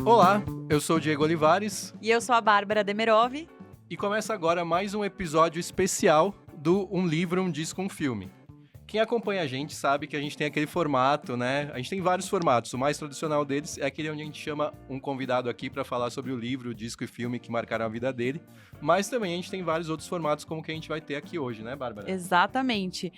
Olá, eu sou o Diego Olivares E eu sou a Bárbara Demerov. e começa agora mais um episódio especial do Um Livro, Um Disco, Um Filme. Quem acompanha a gente sabe que a gente tem aquele formato, né? A gente tem vários formatos. O mais tradicional deles é aquele onde a gente chama um convidado aqui para falar sobre o livro, o disco e filme que marcaram a vida dele. Mas também a gente tem vários outros formatos como o que a gente vai ter aqui hoje, né, Bárbara? Exatamente.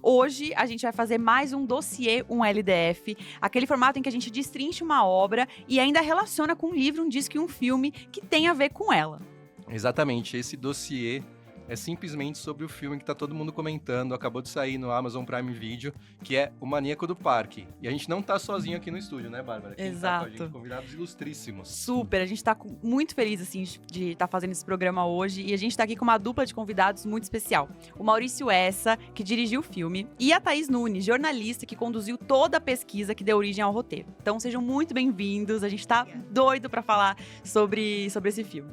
Hoje a gente vai fazer mais um dossiê, um LDF, aquele formato em que a gente destrincha uma obra e ainda relaciona com um livro, um disco e um filme que tem a ver com ela. Exatamente, esse dossiê é simplesmente sobre o filme que tá todo mundo comentando, acabou de sair no Amazon Prime Video, que é O Maníaco do Parque. E a gente não tá sozinho aqui no estúdio, né, Bárbara? Quem tá com a Exato. gente, convidados ilustríssimos. Super, a gente tá muito feliz assim de estar fazendo esse programa hoje e a gente tá aqui com uma dupla de convidados muito especial. O Maurício Essa, que dirigiu o filme, e a Thaís Nunes, jornalista que conduziu toda a pesquisa que deu origem ao roteiro. Então sejam muito bem-vindos, a gente tá doido pra falar sobre esse filme.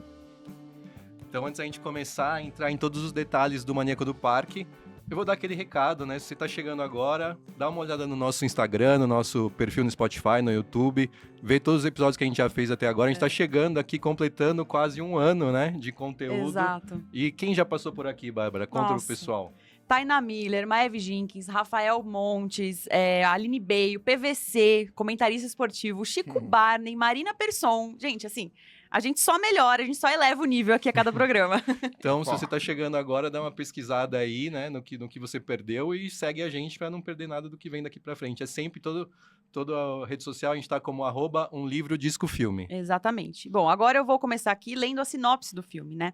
Então, antes da gente começar a entrar em todos os detalhes do Maníaco do Parque, eu vou dar aquele recado, né? Se você tá chegando agora, dá uma olhada no nosso Instagram, no nosso perfil no Spotify, no YouTube, vê todos os episódios que a gente já fez até agora. A gente tá chegando aqui, completando quase um ano, né, de conteúdo. Exato. E quem já passou por aqui, Bárbara? Conta pro Nossa. pessoal. Tainá Miller, Maeve Jenkins, Rafael Montes, Aline Beio, PVC, comentarista esportivo, Chico Barney, Marina Persson. Gente, assim, a gente só melhora, a gente só eleva o nível aqui a cada programa. Então, se você tá chegando agora, dá uma pesquisada aí, né, no que você perdeu e segue a gente para não perder nada do que vem daqui para frente. É sempre toda a rede social, a gente tá como @umlivrodiscofilme. Exatamente. Bom, agora eu vou começar aqui lendo a sinopse do filme, né?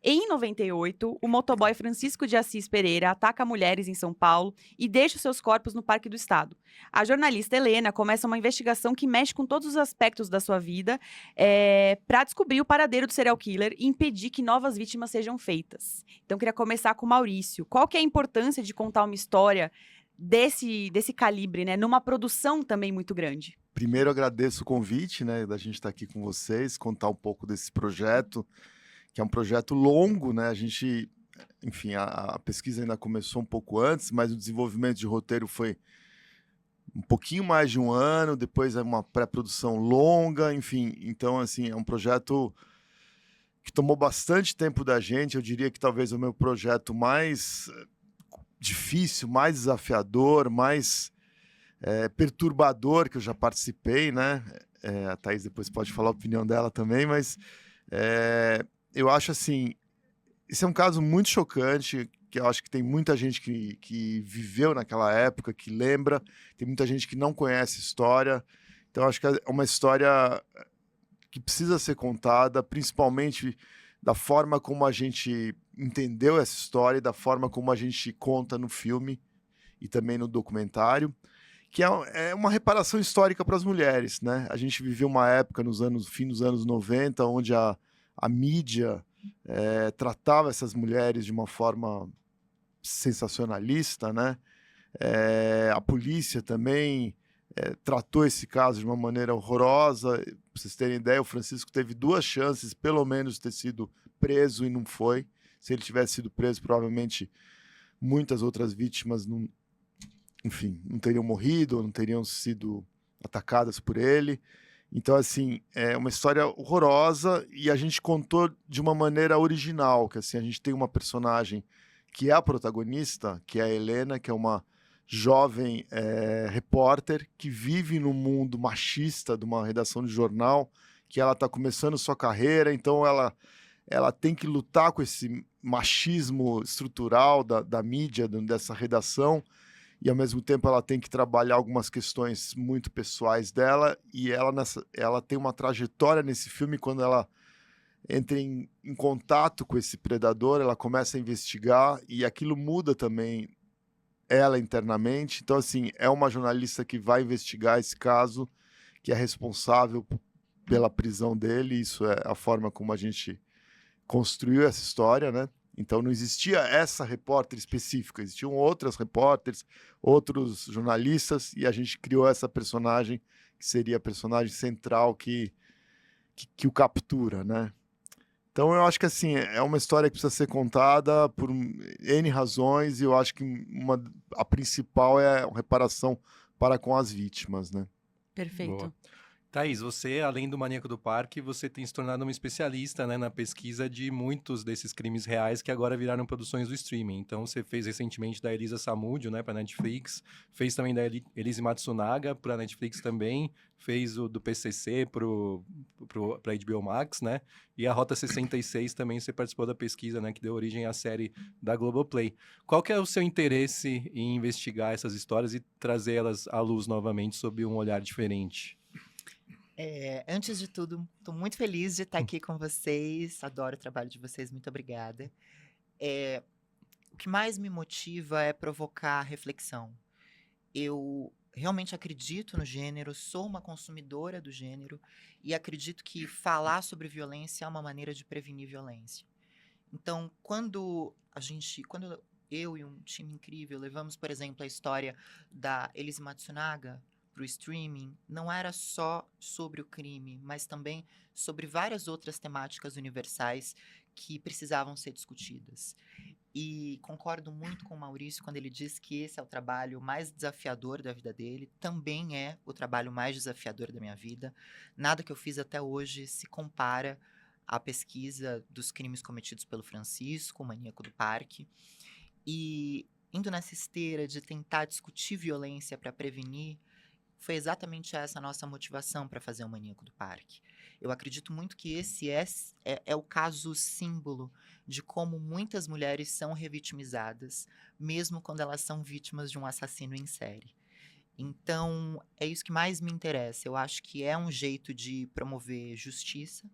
Em 98, o motoboy Francisco de Assis Pereira ataca mulheres em São Paulo e deixa os seus corpos no Parque do Estado. A jornalista Helena começa uma investigação que mexe com todos os aspectos da sua vida para descobrir o paradeiro do serial killer e impedir que novas vítimas sejam feitas. Então, eu queria começar com o Maurício. Qual que é a importância de contar uma história desse calibre, né? Numa produção também muito grande? Primeiro, agradeço o convite, né, da gente estar aqui com vocês, contar um pouco desse projeto, que é um projeto longo, né? A gente, enfim, a pesquisa ainda começou um pouco antes, mas o desenvolvimento de roteiro foi um pouquinho mais de um ano, depois é uma pré-produção longa, enfim. Então, assim, é um projeto que tomou bastante tempo da gente. Eu diria que talvez o meu projeto mais difícil, mais desafiador, mais perturbador que eu já participei, né? A Thaís depois pode falar a opinião dela também, mas eu acho assim, esse é um caso muito chocante, que eu acho que tem muita gente que viveu naquela época, que lembra, tem muita gente que não conhece a história, então eu acho que é uma história que precisa ser contada, principalmente da forma como a gente entendeu essa história e da forma como a gente conta no filme e também no documentário, que é uma reparação histórica para as mulheres, né? A gente viveu uma época fim dos anos 90, onde a mídia tratava essas mulheres de uma forma sensacionalista, né? A polícia também tratou esse caso de uma maneira horrorosa. Para vocês terem ideia, o Francisco teve 2 chances, pelo menos, de ter sido preso e não foi. Se ele tivesse sido preso, provavelmente muitas outras vítimas não teriam morrido, não teriam sido atacadas por ele. Então, assim, é uma história horrorosa e a gente contou de uma maneira original, que assim, a gente tem uma personagem que é a protagonista, que é a Helena, que é uma jovem repórter que vive num mundo machista de uma redação de jornal, que ela está começando sua carreira, então ela tem que lutar com esse machismo estrutural da mídia, dessa redação, e ao mesmo tempo ela tem que trabalhar algumas questões muito pessoais dela, e ela tem uma trajetória nesse filme. Quando ela entra em contato com esse predador, ela começa a investigar, e aquilo muda também ela internamente. Então, assim, é uma jornalista que vai investigar esse caso, que é responsável pela prisão dele. Isso é a forma como a gente construiu essa história, né? Então não existia essa repórter específica, existiam outras repórteres, outros jornalistas, e a gente criou essa personagem, que seria a personagem central que o captura, né? Então eu acho que assim, é uma história que precisa ser contada por N razões, e eu acho que a principal é a reparação para com as vítimas, né? Perfeito. Boa. Thaís, você, além do Maníaco do Parque, você tem se tornado uma especialista, né, na pesquisa de muitos desses crimes reais que agora viraram produções do streaming. Então, você fez recentemente da Elisa Samúdio, né, para Netflix, fez também da Elise Matsunaga para Netflix também, fez o do PCC para HBO Max, né, e a Rota 66 também você participou da pesquisa, né, que deu origem à série da Globoplay. Qual que é o seu interesse em investigar essas histórias e trazê-las à luz novamente sob um olhar diferente? Antes de tudo, estou muito feliz de estar aqui com vocês. Adoro o trabalho de vocês, muito obrigada. O que mais me motiva é provocar reflexão. Eu realmente acredito no gênero, sou uma consumidora do gênero e acredito que falar sobre violência é uma maneira de prevenir violência. Então, quando eu e um time incrível levamos, por exemplo, a história da Elise Matsunaga para o streaming, não era só sobre o crime, mas também sobre várias outras temáticas universais que precisavam ser discutidas. E concordo muito com o Maurício quando ele diz que esse é o trabalho mais desafiador da vida dele, também é o trabalho mais desafiador da minha vida. Nada que eu fiz até hoje se compara à pesquisa dos crimes cometidos pelo Francisco, o Maníaco do Parque. E indo nessa esteira de tentar discutir violência para prevenir, foi exatamente essa a nossa motivação para fazer o Maníaco do Parque. Eu acredito muito que esse é o caso símbolo de como muitas mulheres são revitimizadas, mesmo quando elas são vítimas de um assassino em série. Então, é isso que mais me interessa. Eu acho que é um jeito de promover justiça,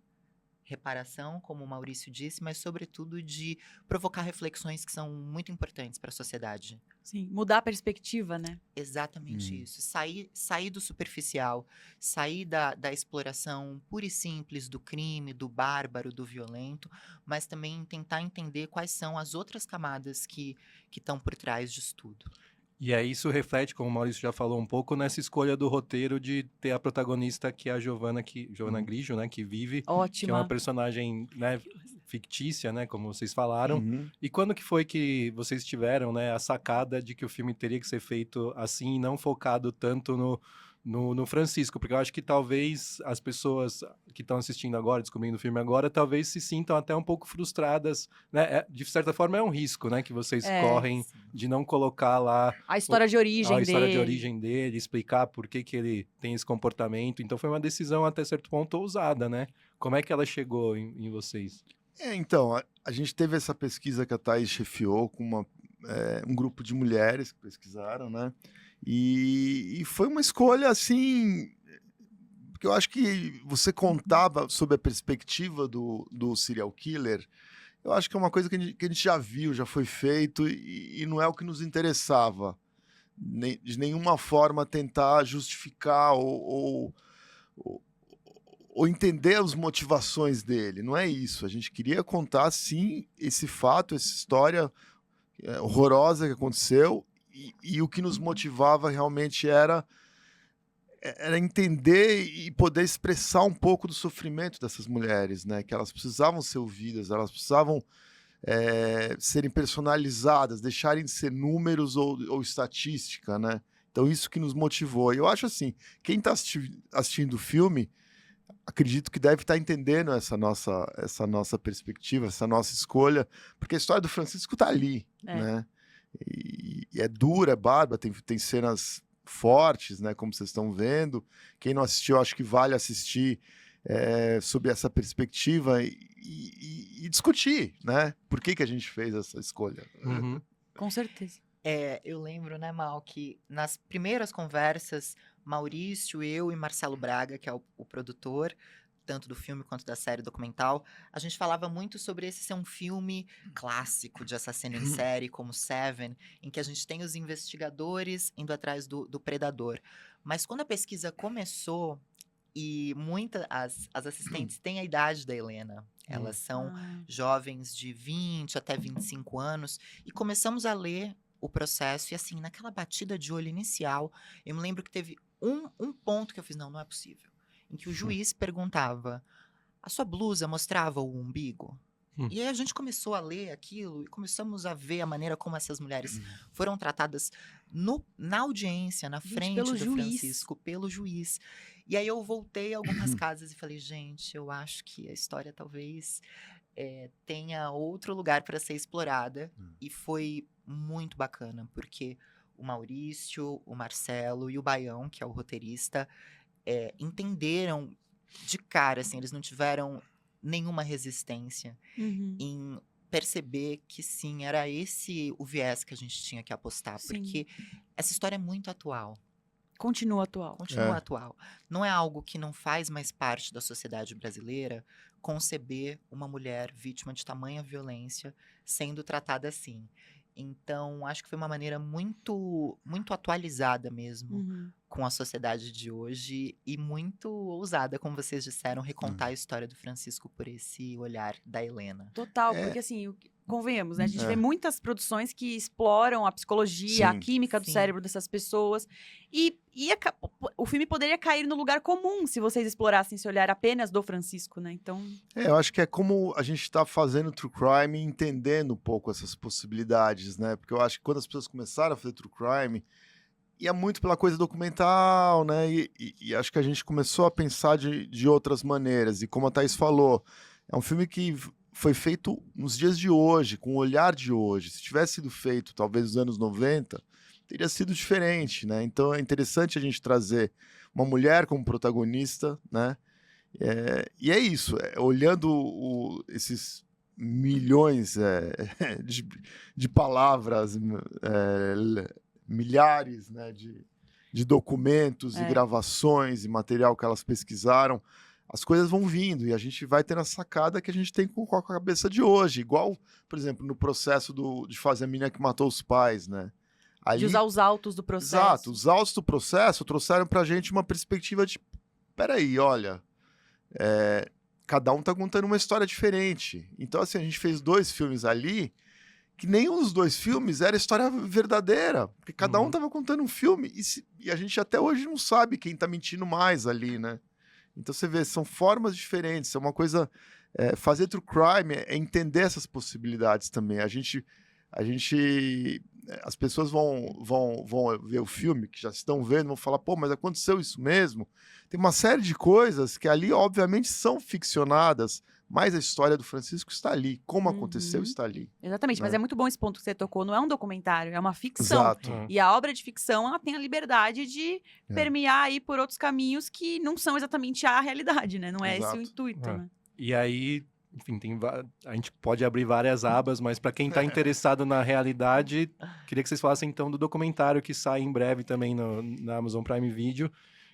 reparação, como o Maurício disse, mas, sobretudo, de provocar reflexões que são muito importantes para a sociedade. Sim, mudar a perspectiva, né? Exatamente isso. Sair do superficial, sair da exploração pura e simples do crime, do bárbaro, do violento, mas também tentar entender quais são as outras camadas que estão por trás disso tudo. E aí isso reflete, como o Maurício já falou um pouco, nessa escolha do roteiro de ter a protagonista que é a Giovanna Grigio, né, que vive, que é Ótima. uma personagem, né, fictícia, né, como vocês falaram. Uhum. E quando que foi que vocês tiveram, né, a sacada de que o filme teria que ser feito assim e não focado tanto no Francisco? Porque eu acho que talvez as pessoas que estão assistindo agora, descobrindo o filme agora, talvez se sintam até um pouco frustradas, né? De certa forma é um risco, né, que vocês correm de não colocar lá A história de origem a história de dele. origem dele, explicar por que ele tem esse comportamento. Então foi uma decisão até certo ponto ousada, né? Como é que ela chegou em vocês? Então, a gente teve essa pesquisa que a Thaís chefiou com um grupo de mulheres que pesquisaram, né? E foi uma escolha, assim, porque eu acho que você contava sob a perspectiva do serial killer, eu acho que é uma coisa que a gente já viu, já foi feito, e não é o que nos interessava. De nenhuma forma tentar justificar ou entender as motivações dele. Não é isso. A gente queria contar, sim, esse fato, essa história horrorosa que aconteceu, e o que nos motivava realmente era entender e poder expressar um pouco do sofrimento dessas mulheres, né? Que elas precisavam ser ouvidas, elas precisavam serem personalizadas, deixarem de ser números ou estatística, né? Então isso que nos motivou. E eu acho assim, quem está assistindo o filme, acredito que deve estar entendendo essa nossa perspectiva, essa nossa escolha, porque a história do Francisco está ali, né? E é dura, é bárbara, tem cenas fortes, né? Como vocês estão vendo. Quem não assistiu, acho que vale assistir sob essa perspectiva e discutir, né? Por que a gente fez essa escolha. Uhum. Com certeza. Eu lembro, né, Mal, que nas primeiras conversas, Maurício, eu e Marcelo Braga, que é o produtor, tanto do filme quanto da série documental, a gente falava muito sobre esse ser um filme clássico de assassino em série, como Seven, em que a gente tem os investigadores indo atrás do predador. Mas quando a pesquisa começou, e as assistentes têm a idade da Helena, elas são jovens de 20 até 25 anos, e começamos a ler o processo, e assim, naquela batida de olho inicial, eu me lembro que teve um ponto que eu fiz, não é possível, em que o juiz perguntava, a sua blusa mostrava o umbigo? E aí a gente começou a ler aquilo e começamos a ver a maneira como essas mulheres foram tratadas na audiência, na frente do Francisco, pelo juiz. E aí eu voltei a algumas casas e falei, gente, eu acho que a história talvez tenha outro lugar para ser explorada. E foi muito bacana, porque o Maurício, o Marcelo e o Baião, que é o roteirista, entenderam de cara, assim, eles não tiveram nenhuma resistência Uhum. em perceber que sim, era esse o viés que a gente tinha que apostar, Sim. porque essa história é muito atual, Continua atual. continua É. atual. Não é algo que não faz mais parte da sociedade brasileira conceber uma mulher vítima de tamanha violência sendo tratada assim. Então, acho que foi uma maneira muito, muito atualizada mesmo Uhum. com a sociedade de hoje e muito ousada, como vocês disseram, recontar a história do Francisco por esse olhar da Helena. Total, É. porque assim, convenhamos, né? A gente É. vê muitas produções que exploram a psicologia, a Sim. química do Sim. cérebro dessas pessoas. E o filme poderia cair no lugar comum se vocês explorassem esse olhar apenas do Francisco, né? Então, Eu acho que é como a gente está fazendo true crime e entendendo um pouco essas possibilidades, né? Porque eu acho que quando as pessoas começaram a fazer true crime, ia muito pela coisa documental, né? E acho que a gente começou a pensar de outras maneiras. E como a Thaís falou, é um filme que foi feito nos dias de hoje, com o olhar de hoje. Se tivesse sido feito, talvez, nos anos 90, teria sido diferente, né? Então é interessante a gente trazer uma mulher como protagonista, né? E é isso, olhando esses milhões de palavras, milhares, né, de documentos e É. gravações e material que elas pesquisaram, as coisas vão vindo e a gente vai tendo a sacada que a gente tem com a cabeça de hoje. Igual, por exemplo, no processo de fazer a menina que matou os pais, né? de Ali, usar os autos do processo. exato, os autos do processo trouxeram pra gente uma perspectiva de, peraí, olha, cada um tá contando uma história diferente. Então, assim, a gente fez 2 filmes ali que nenhum dos 2 filmes era história verdadeira, porque cada um Uhum. tava contando um filme e a gente até hoje não sabe quem tá mentindo mais ali, né? Então você vê, são formas diferentes, é uma coisa... fazer true crime é entender essas possibilidades também. As pessoas vão ver o filme, que já estão vendo, vão falar, pô, mas aconteceu isso mesmo? Tem uma série de coisas que ali, obviamente, são ficcionadas, mas a história do Francisco está ali. Como aconteceu, Uhum. está ali. Exatamente, mas Né? é muito bom esse ponto que você tocou. Não é um documentário, é uma ficção. Exato. Uhum. E a obra de ficção, ela tem a liberdade de É. permear aí por outros caminhos que não são exatamente a realidade, né? Não é esse o Exato. intuito, É. né? E aí, enfim, a gente pode abrir várias abas, mas para quem está interessado na realidade, queria que vocês falassem então do documentário que sai em breve também na Amazon Prime Video,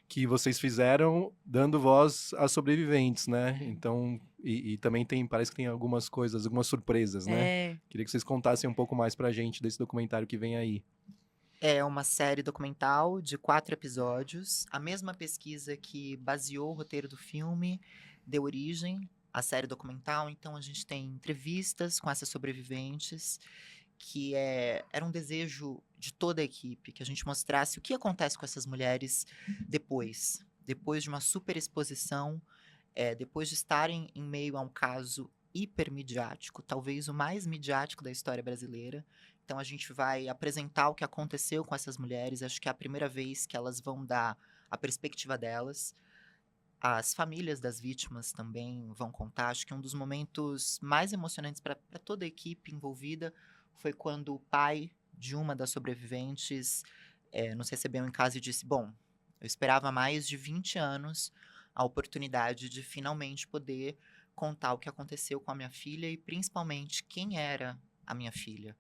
que vocês fizeram dando voz a sobreviventes, né? Então, e também parece que tem algumas coisas, algumas surpresas, né? É. Queria que vocês contassem um pouco mais pra gente desse documentário que vem aí. É uma série documental de 4 episódios. A mesma pesquisa que baseou o roteiro do filme deu origem à série documental. Então, a gente tem entrevistas com essas sobreviventes, que era um desejo de toda a equipe, que a gente mostrasse o que acontece com essas mulheres depois de uma superexposição, depois de estarem em meio a um caso hipermidiático, talvez o mais midiático da história brasileira. Então, a gente vai apresentar o que aconteceu com essas mulheres. Acho que é a primeira vez que elas vão dar a perspectiva delas. As famílias das vítimas também vão contar. Acho que um dos momentos mais emocionantes para toda a equipe envolvida foi quando o pai de uma das sobreviventes nos recebeu em casa e disse: bom, eu esperava há mais de 20 anos a oportunidade de finalmente poder contar o que aconteceu com a minha filha e principalmente quem era a minha filha.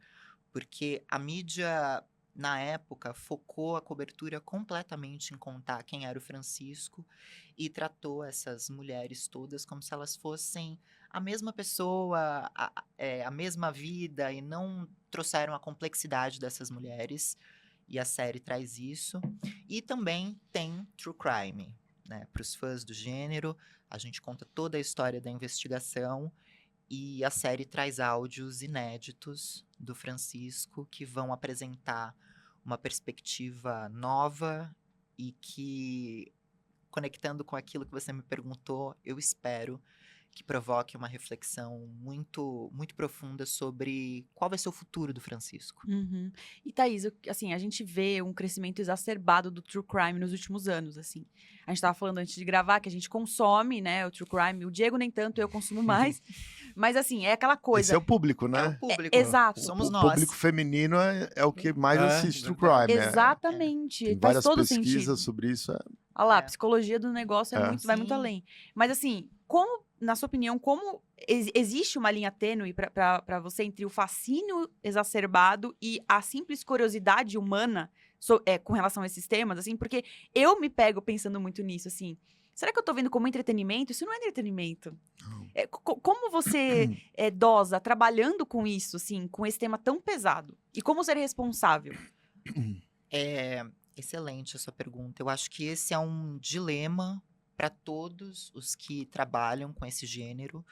Porque a mídia, na época, focou a cobertura completamente em contar quem era o Francisco e tratou essas mulheres todas como se elas fossem a mesma pessoa, a mesma vida, e não trouxeram a complexidade dessas mulheres. E a série traz isso. E também tem True Crime, né? Para os fãs do gênero, a gente conta toda a história da investigação. E a série traz áudios inéditos do Francisco que vão apresentar uma perspectiva nova e que, conectando com aquilo que você me perguntou, eu espero que provoque uma reflexão muito, muito profunda sobre qual vai ser o futuro do Francisco. Uhum. E Thaís, assim, a gente vê um crescimento exacerbado do true crime nos últimos anos, assim. A gente tava falando antes de gravar que a gente consome, né, o true crime. O Diego nem tanto, eu consumo mais. Mas, assim, é aquela Esse coisa. é o público, É o né? público. Exato. Somos O nós. público feminino é o que mais assiste True verdade. Crime. Exatamente. Tem Faz várias todo pesquisas sentido. sobre isso. Olha lá, a É. psicologia do negócio vai muito Sim. além. Mas assim, como, na sua opinião, como existe uma linha tênue pra você entre o fascínio exacerbado e a simples curiosidade humana com relação a esses temas, assim? Porque eu me pego pensando muito nisso, assim. Será que eu tô vendo como entretenimento? Isso não é entretenimento. Não. Como você dosa trabalhando com isso, assim, com esse tema tão pesado? E como ser responsável? É excelente a sua pergunta. Eu acho que esse é um dilema para todos os que trabalham com esse gênero.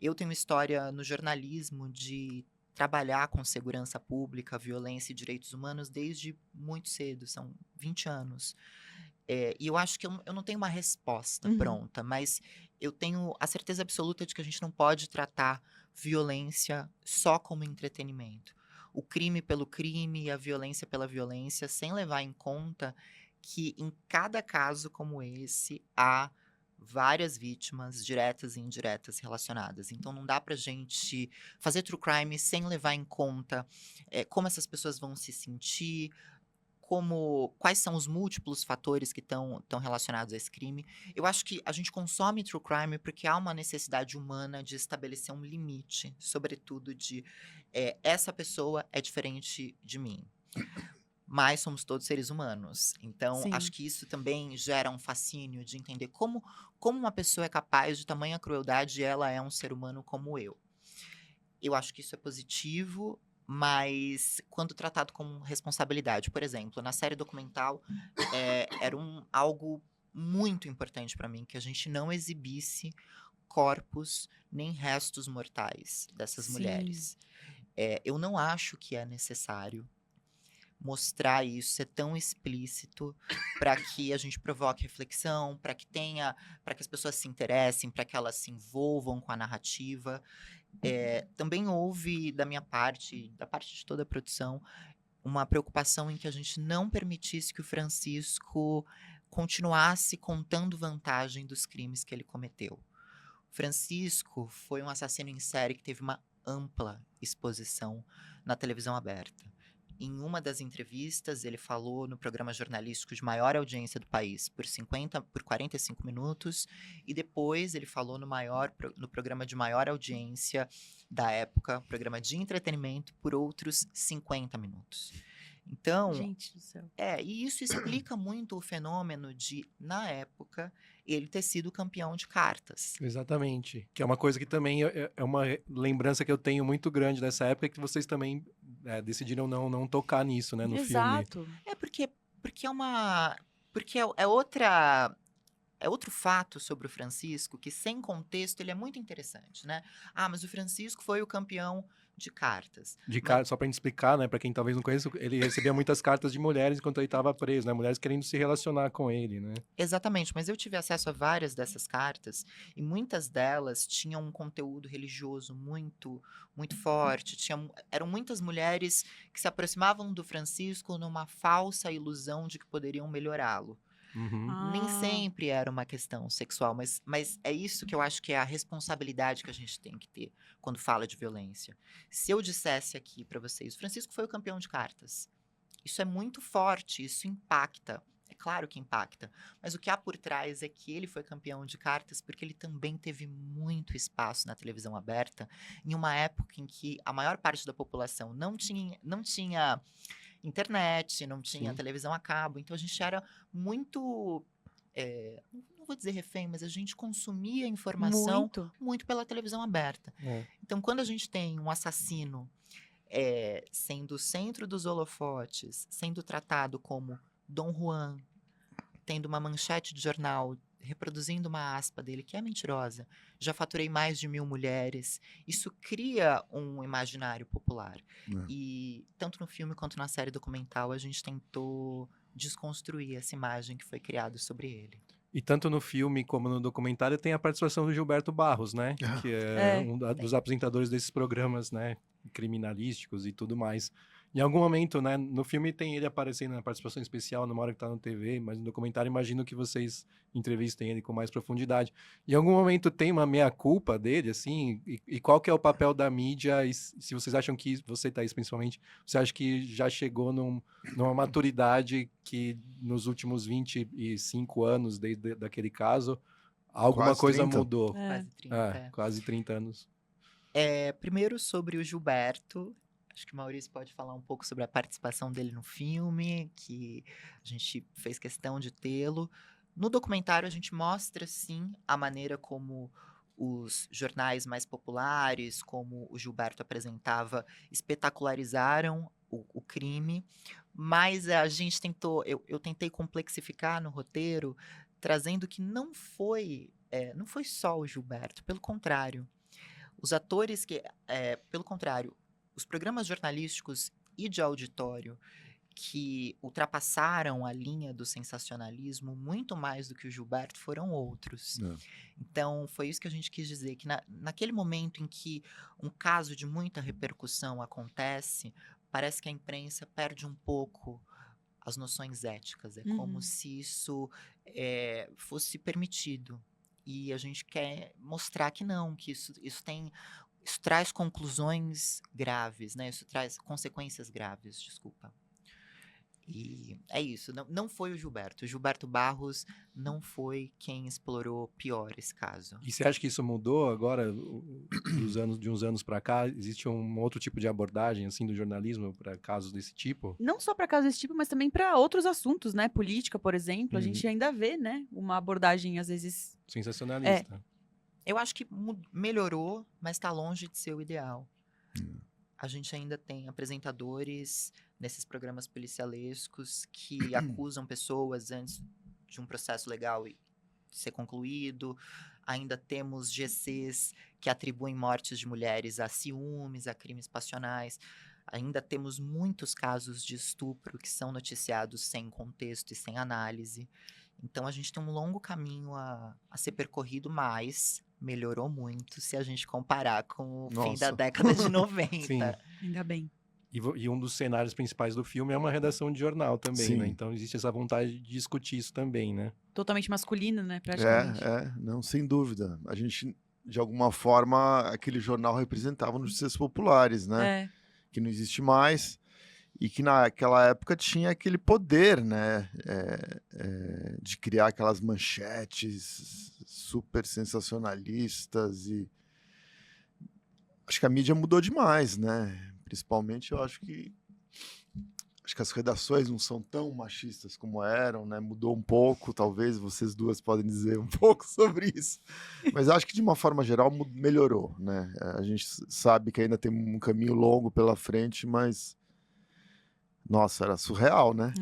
Eu tenho história no jornalismo de trabalhar com segurança pública, violência e direitos humanos desde muito cedo, são 20 anos. E eu acho que eu não tenho uma resposta Uhum. pronta, mas eu tenho a certeza absoluta de que a gente não pode tratar violência só como entretenimento. O crime pelo crime e a violência pela violência, sem levar em conta que em cada caso como esse há várias vítimas diretas e indiretas relacionadas. Então não dá pra gente fazer true crime sem levar em conta como essas pessoas vão se sentir, quais são os múltiplos fatores que estão relacionados a esse crime. Eu acho que a gente consome true crime porque há uma necessidade humana de estabelecer um limite, sobretudo de essa pessoa é diferente de mim. Mas somos todos seres humanos. Então, Sim. acho que isso também gera um fascínio de entender como uma pessoa é capaz de tamanha crueldade e ela é um ser humano como eu. Eu acho que isso é positivo, mas quando tratado com responsabilidade. Por exemplo, na série documental, era algo muito importante para mim que a gente não exibisse corpos nem restos mortais dessas Sim. mulheres. Eu não acho que é necessário mostrar isso, ser tão explícito para que a gente provoque reflexão, para que as pessoas se interessem, para que elas se envolvam com a narrativa. Também houve da minha parte, da parte de toda a produção, uma preocupação em que a gente não permitisse que o Francisco continuasse contando vantagem dos crimes que ele cometeu. O Francisco foi um assassino em série que teve uma ampla exposição na televisão aberta. Em uma das entrevistas, ele falou no programa jornalístico de maior audiência do país por 45 minutos, e depois ele falou no programa de maior audiência da época, programa de entretenimento, por outros 50 minutos. Então, Gente do céu. e isso explica muito o fenômeno de, na época, ele ter sido campeão de cartas. Exatamente. Que é uma coisa que também é uma lembrança que eu tenho muito grande dessa época, que vocês também decidiram não tocar nisso, né, no filme. Exato. Porque é outro fato sobre o Francisco que, sem contexto, ele é muito interessante, né? Ah, mas o Francisco foi o campeão de cartas. Só pra gente explicar, né, pra quem talvez não conheça, ele recebia muitas cartas de mulheres enquanto ele estava preso, né, mulheres querendo se relacionar com ele, né. Exatamente, mas eu tive acesso a várias dessas cartas e muitas delas tinham um conteúdo religioso muito, muito forte. Eram muitas mulheres que se aproximavam do Francisco numa falsa ilusão de que poderiam melhorá-lo. Uhum. Nem sempre era uma questão sexual, mas é isso que eu acho que é a responsabilidade que a gente tem que ter quando fala de violência. Se eu dissesse aqui pra vocês, o Francisco foi o campeão de cartas, isso é muito forte, isso impacta. É claro que impacta, mas o que há por trás é que ele foi campeão de cartas porque ele também teve muito espaço na televisão aberta, em uma época em que a maior parte da população não tinha internet, não tinha Sim. televisão a cabo, então a gente era muito, não vou dizer refém, mas a gente consumia informação muito pela televisão aberta. É. Então, quando a gente tem um assassino sendo o centro dos holofotes, sendo tratado como Dom Juan, tendo uma manchete de jornal reproduzindo uma aspa dele que é mentirosa, já faturei mais de 1.000 mulheres, isso cria um imaginário popular. E tanto no filme quanto na série documental a gente tentou desconstruir essa imagem que foi criada sobre ele. E tanto no filme como no documentário tem a participação do Gilberto Barros, né? Que é um dos apresentadores desses programas, né? Criminalísticos e tudo mais. Em algum momento, né? No filme tem ele aparecendo na participação especial, numa hora que tá no TV, mas no documentário imagino que vocês entrevistem ele com mais profundidade. Em algum momento tem uma meia-culpa dele, assim? E qual que é o papel da mídia? E se vocês acham que, você, Thaís, principalmente, você acha que já chegou numa maturidade que nos últimos 25 anos, desde daquele caso, alguma Quase coisa 30. mudou? Quase 30. Quase 30 anos. Primeiro sobre o Gilberto. Acho que o Maurício pode falar um pouco sobre a participação dele no filme, que a gente fez questão de tê-lo. No documentário, a gente mostra, sim, a maneira como os jornais mais populares, como o Gilberto apresentava, espetacularizaram o crime, mas a gente tentou, eu tentei complexificar no roteiro, trazendo que não foi só o Gilberto, pelo contrário. Os atores pelo contrário, os programas jornalísticos e de auditório que ultrapassaram a linha do sensacionalismo muito mais do que o Gilberto foram outros. Então, foi isso que a gente quis dizer, que naquele momento em que um caso de muita repercussão acontece, parece que a imprensa perde um pouco as noções éticas. É como se isso fosse permitido. E a gente quer mostrar que não, que isso traz conclusões graves, né? Isso traz consequências graves, desculpa. E é isso, não foi o Gilberto. O Gilberto Barros não foi quem explorou pior esse caso. E você acha que isso mudou agora, de uns anos para cá? Existe um outro tipo de abordagem, assim, do jornalismo para casos desse tipo? Não só para casos desse tipo, mas também para outros assuntos, né? Política, por exemplo, a gente ainda vê, né? Uma abordagem, às vezes... Sensacionalista. Eu acho que melhorou, mas está longe de ser o ideal. A gente ainda tem apresentadores nesses programas policialescos que acusam pessoas antes de um processo legal ser concluído. Ainda temos GCs que atribuem mortes de mulheres a ciúmes, a crimes passionais. Ainda temos muitos casos de estupro que são noticiados sem contexto e sem análise. Então, a gente tem um longo caminho a ser percorrido, mas melhorou muito se a gente comparar com o fim da década de 90. Sim. Ainda bem. E um dos cenários principais do filme é uma redação de jornal também, Sim. né? Então, existe essa vontade de discutir isso também, né? Totalmente masculino, né? Praticamente. Não, sem dúvida. A gente, de alguma forma, aquele jornal representava notícias populares, né? Que não existe mais. E que naquela época tinha aquele poder, né? De criar aquelas manchetes super sensacionalistas. E acho que a mídia mudou demais, né? Principalmente, eu acho que as redações não são tão machistas como eram, né? Mudou um pouco, talvez vocês duas podem dizer um pouco sobre isso. Mas acho que, de uma forma geral, melhorou, né? A gente sabe que ainda tem um caminho longo pela frente, mas... Nossa, era surreal, né?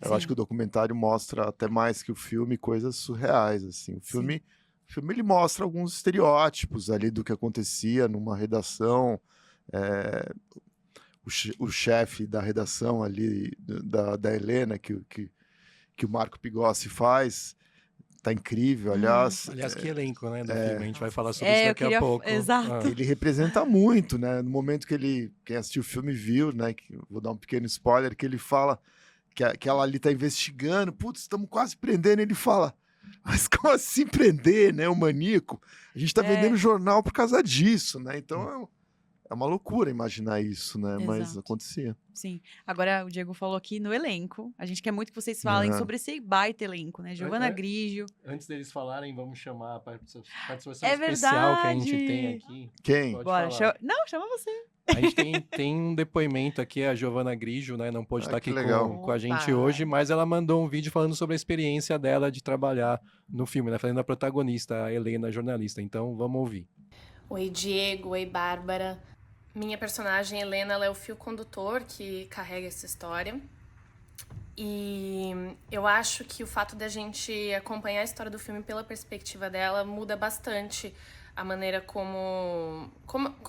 Eu acho que o documentário mostra, até mais que o filme, coisas surreais, assim. O filme ele mostra alguns estereótipos ali do que acontecia numa redação. O chefe da redação ali, da Helena, que o Marco Pigossi faz, tá incrível, aliás. Aliás, que elenco, né, do filme, a gente vai falar sobre isso daqui a pouco. Exato. Ele representa muito, né, no momento que quem assistiu o filme viu, né, que vou dar um pequeno spoiler, que ele fala que ela ali tá investigando, putz, estamos quase prendendo, ele fala, mas como assim prender, né, o maníaco? A gente tá vendendo jornal por causa disso, né, então é uma loucura imaginar isso, né? Exato. Mas acontecia. Sim. Agora, o Diego falou aqui no elenco. A gente quer muito que vocês falem sobre esse baita elenco, né? Giovana Grigio. Antes deles falarem, vamos chamar a participação É especial que a gente verdade. tem aqui. Quem? Pode Bora. falar. Não, chama você. A gente tem um depoimento aqui, a Giovana Grigio, né? Não pôde estar aqui que legal. com a gente Opa. hoje, mas ela mandou um vídeo falando sobre a experiência dela de trabalhar no filme, né? Fazendo a protagonista, a Helena, jornalista. Então, vamos ouvir. Oi, Diego. Oi, Bárbara. Minha personagem, Helena, ela é o fio condutor que carrega essa história. E eu acho que o fato da gente acompanhar a história do filme pela perspectiva dela muda bastante a maneira como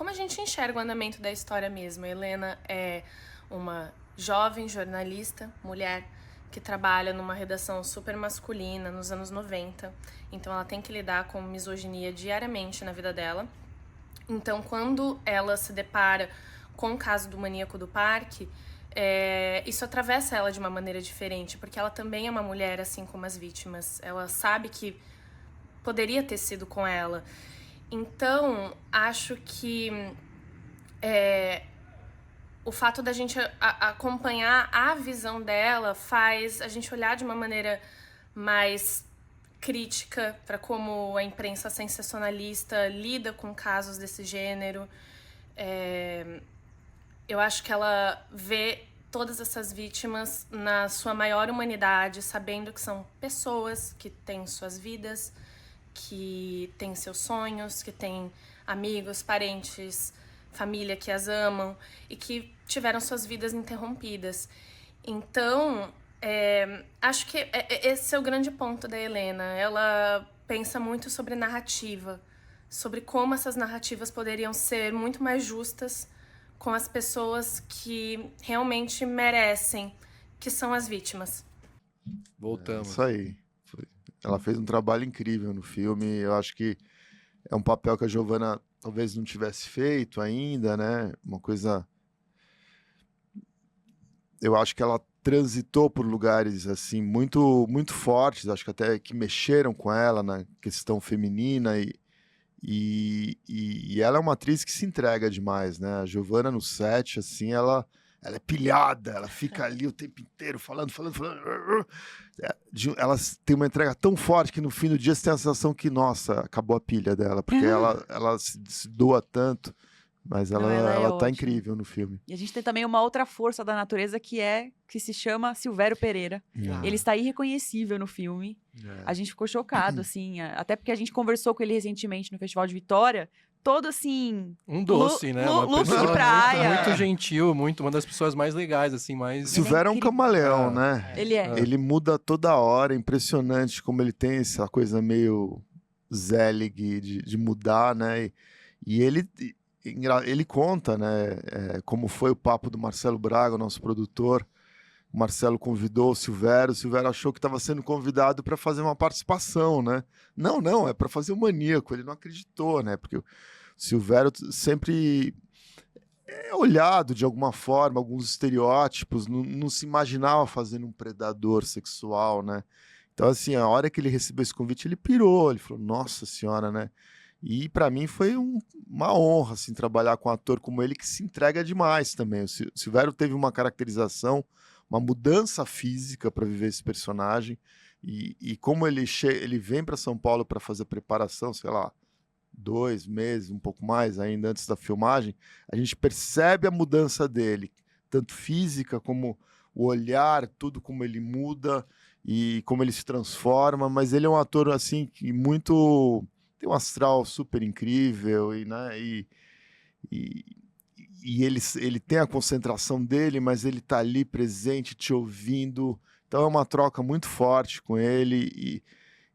a gente enxerga o andamento da história mesmo. A Helena é uma jovem jornalista, mulher, que trabalha numa redação super masculina nos anos 90. Então ela tem que lidar com misoginia diariamente na vida dela. Então quando ela se depara com o caso do maníaco do parque, isso atravessa ela de uma maneira diferente, porque ela também é uma mulher assim como as vítimas. Ela sabe que poderia ter sido com ela. Então, acho que o fato da gente acompanhar a visão dela faz a gente olhar de uma maneira mais crítica para como a imprensa sensacionalista lida com casos desse gênero. Eu acho que ela vê todas essas vítimas na sua maior humanidade, sabendo que são pessoas que têm suas vidas, que têm seus sonhos, que têm amigos, parentes, família que as amam e que tiveram suas vidas interrompidas. Então, acho que esse é o grande ponto da Helena. Ela pensa muito sobre narrativa, sobre como essas narrativas poderiam ser muito mais justas com as pessoas que realmente merecem, que são as vítimas. Voltamos. Isso aí. Ela fez um trabalho incrível no filme. Eu acho que é um papel que a Giovanna talvez não tivesse feito ainda, né? Uma coisa... Eu acho que ela transitou por lugares assim muito, muito fortes, acho que até que mexeram com ela na questão feminina e ela é uma atriz que se entrega demais, né? A Giovanna no set, assim, ela é pilhada, ela fica ali o tempo inteiro falando. Ela tem uma entrega tão forte que no fim do dia você tem a sensação que, nossa, acabou a pilha dela, porque ela se doa tanto, mas ela tá ótima. incrível no filme. E a gente tem também uma outra força da natureza que se chama Silvério Pereira. Ele está irreconhecível no filme. A gente ficou chocado, assim, até porque a gente conversou com ele recentemente no Festival de Vitória, todo assim... Um doce, né? Uma look de pessoa praia. muito gentil, uma das pessoas mais legais, assim, mais... Silvério é um camaleão, né? Ele é. Ele muda toda hora, é impressionante como ele tem essa coisa meio Zelig de mudar, né? E ele conta, né, como foi o papo do Marcelo Braga, o nosso produtor. O Marcelo convidou o Silvério achou que estava sendo convidado para fazer uma participação, né? Não, é para fazer o maníaco. Ele não acreditou, né? Porque o Silvério sempre é olhado de alguma forma, alguns estereótipos, não se imaginava fazendo um predador sexual, né? Então, assim, a hora que ele recebeu esse convite, ele pirou, ele falou, nossa senhora, né? E para mim foi uma honra, assim, trabalhar com um ator como ele, que se entrega demais também. O Silvério teve uma caracterização, uma mudança física para viver esse personagem, e como ele vem para São Paulo para fazer preparação, sei lá, 2 meses, um pouco mais ainda antes da filmagem, a gente percebe a mudança dele, tanto física como o olhar, tudo como ele muda e como ele se transforma, mas ele é um ator assim que tem um astral super incrível e ele tem a concentração dele, mas ele tá ali presente, te ouvindo. Então é uma troca muito forte com ele